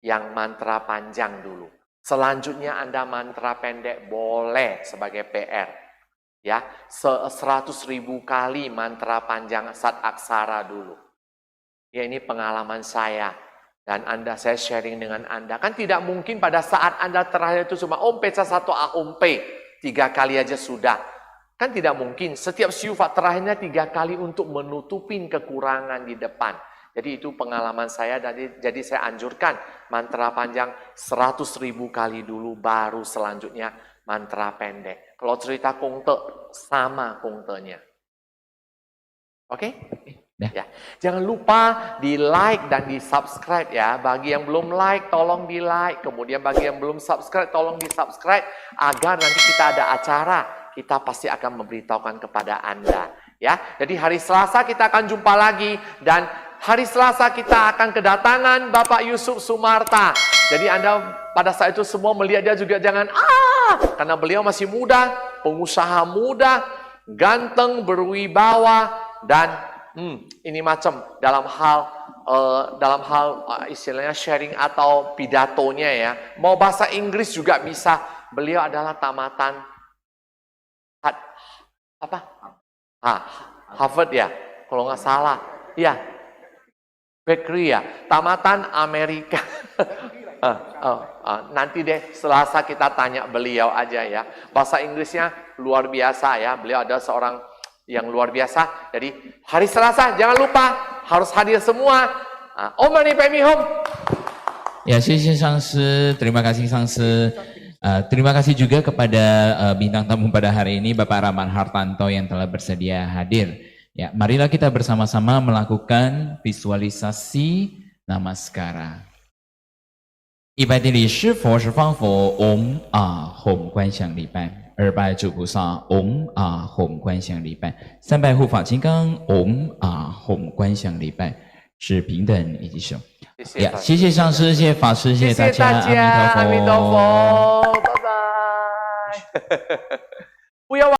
yang mantra panjang dulu. Selanjutnya Anda mantra pendek boleh sebagai PR. Ya, 100.000 kali mantra panjang sat aksara dulu. Ya, ini pengalaman saya. Dan saya sharing dengan Anda. Kan tidak mungkin pada saat Anda terakhir itu cuma Om Peca 1 Om P. 3 kali aja sudah. Kan tidak mungkin. Setiap syufa terakhirnya 3 kali untuk menutupin kekurangan di depan. Jadi itu pengalaman saya. Jadi saya anjurkan mantra panjang 100.000 kali dulu. Baru selanjutnya mantra pendek. Kalau cerita kongte, sama kongtenya. Oke? Ya. Jangan lupa di like dan di subscribe ya. Bagi yang belum like, tolong di like. Kemudian bagi yang belum subscribe, tolong di subscribe. Agar nanti kita ada acara, kita pasti akan memberitahukan kepada Anda. Ya. Jadi hari Selasa kita akan jumpa lagi. Dan hari Selasa kita akan kedatangan Bapak Yusuf Sumarta. Jadi Anda pada saat itu semua melihat dia juga jangan karena beliau masih muda, pengusaha muda, ganteng, berwibawa, dan ini macam dalam hal istilahnya sharing atau pidatonya ya. Mau bahasa Inggris juga bisa. Beliau adalah tamatan Harvard ya, kalau nggak salah. Ya, Berkeley ya, tamatan Amerika. Nanti deh Selasa kita tanya beliau aja ya. Bahasa Inggrisnya luar biasa ya. Beliau adalah seorang yang luar biasa. Jadi hari Selasa jangan lupa harus hadir semua. Om Mani Padme Hum. Ya, 谢谢上师, terima kasih 上师. Terima kasih juga kepada bintang tamu pada hari ini Bapak Rahman Hartanto yang telah bersedia hadir. Ya, marilah kita bersama-sama melakukan visualisasi namaskara. 一百地理是佛是方佛 Om Hum 观想礼拜，2拜诸菩萨 Om Hum 观想礼拜，3拜护法金刚 Om Hum 观想礼拜，是平等以及手。谢谢上师，谢谢法师，谢谢大家，阿弥陀佛，拜拜。不要忘。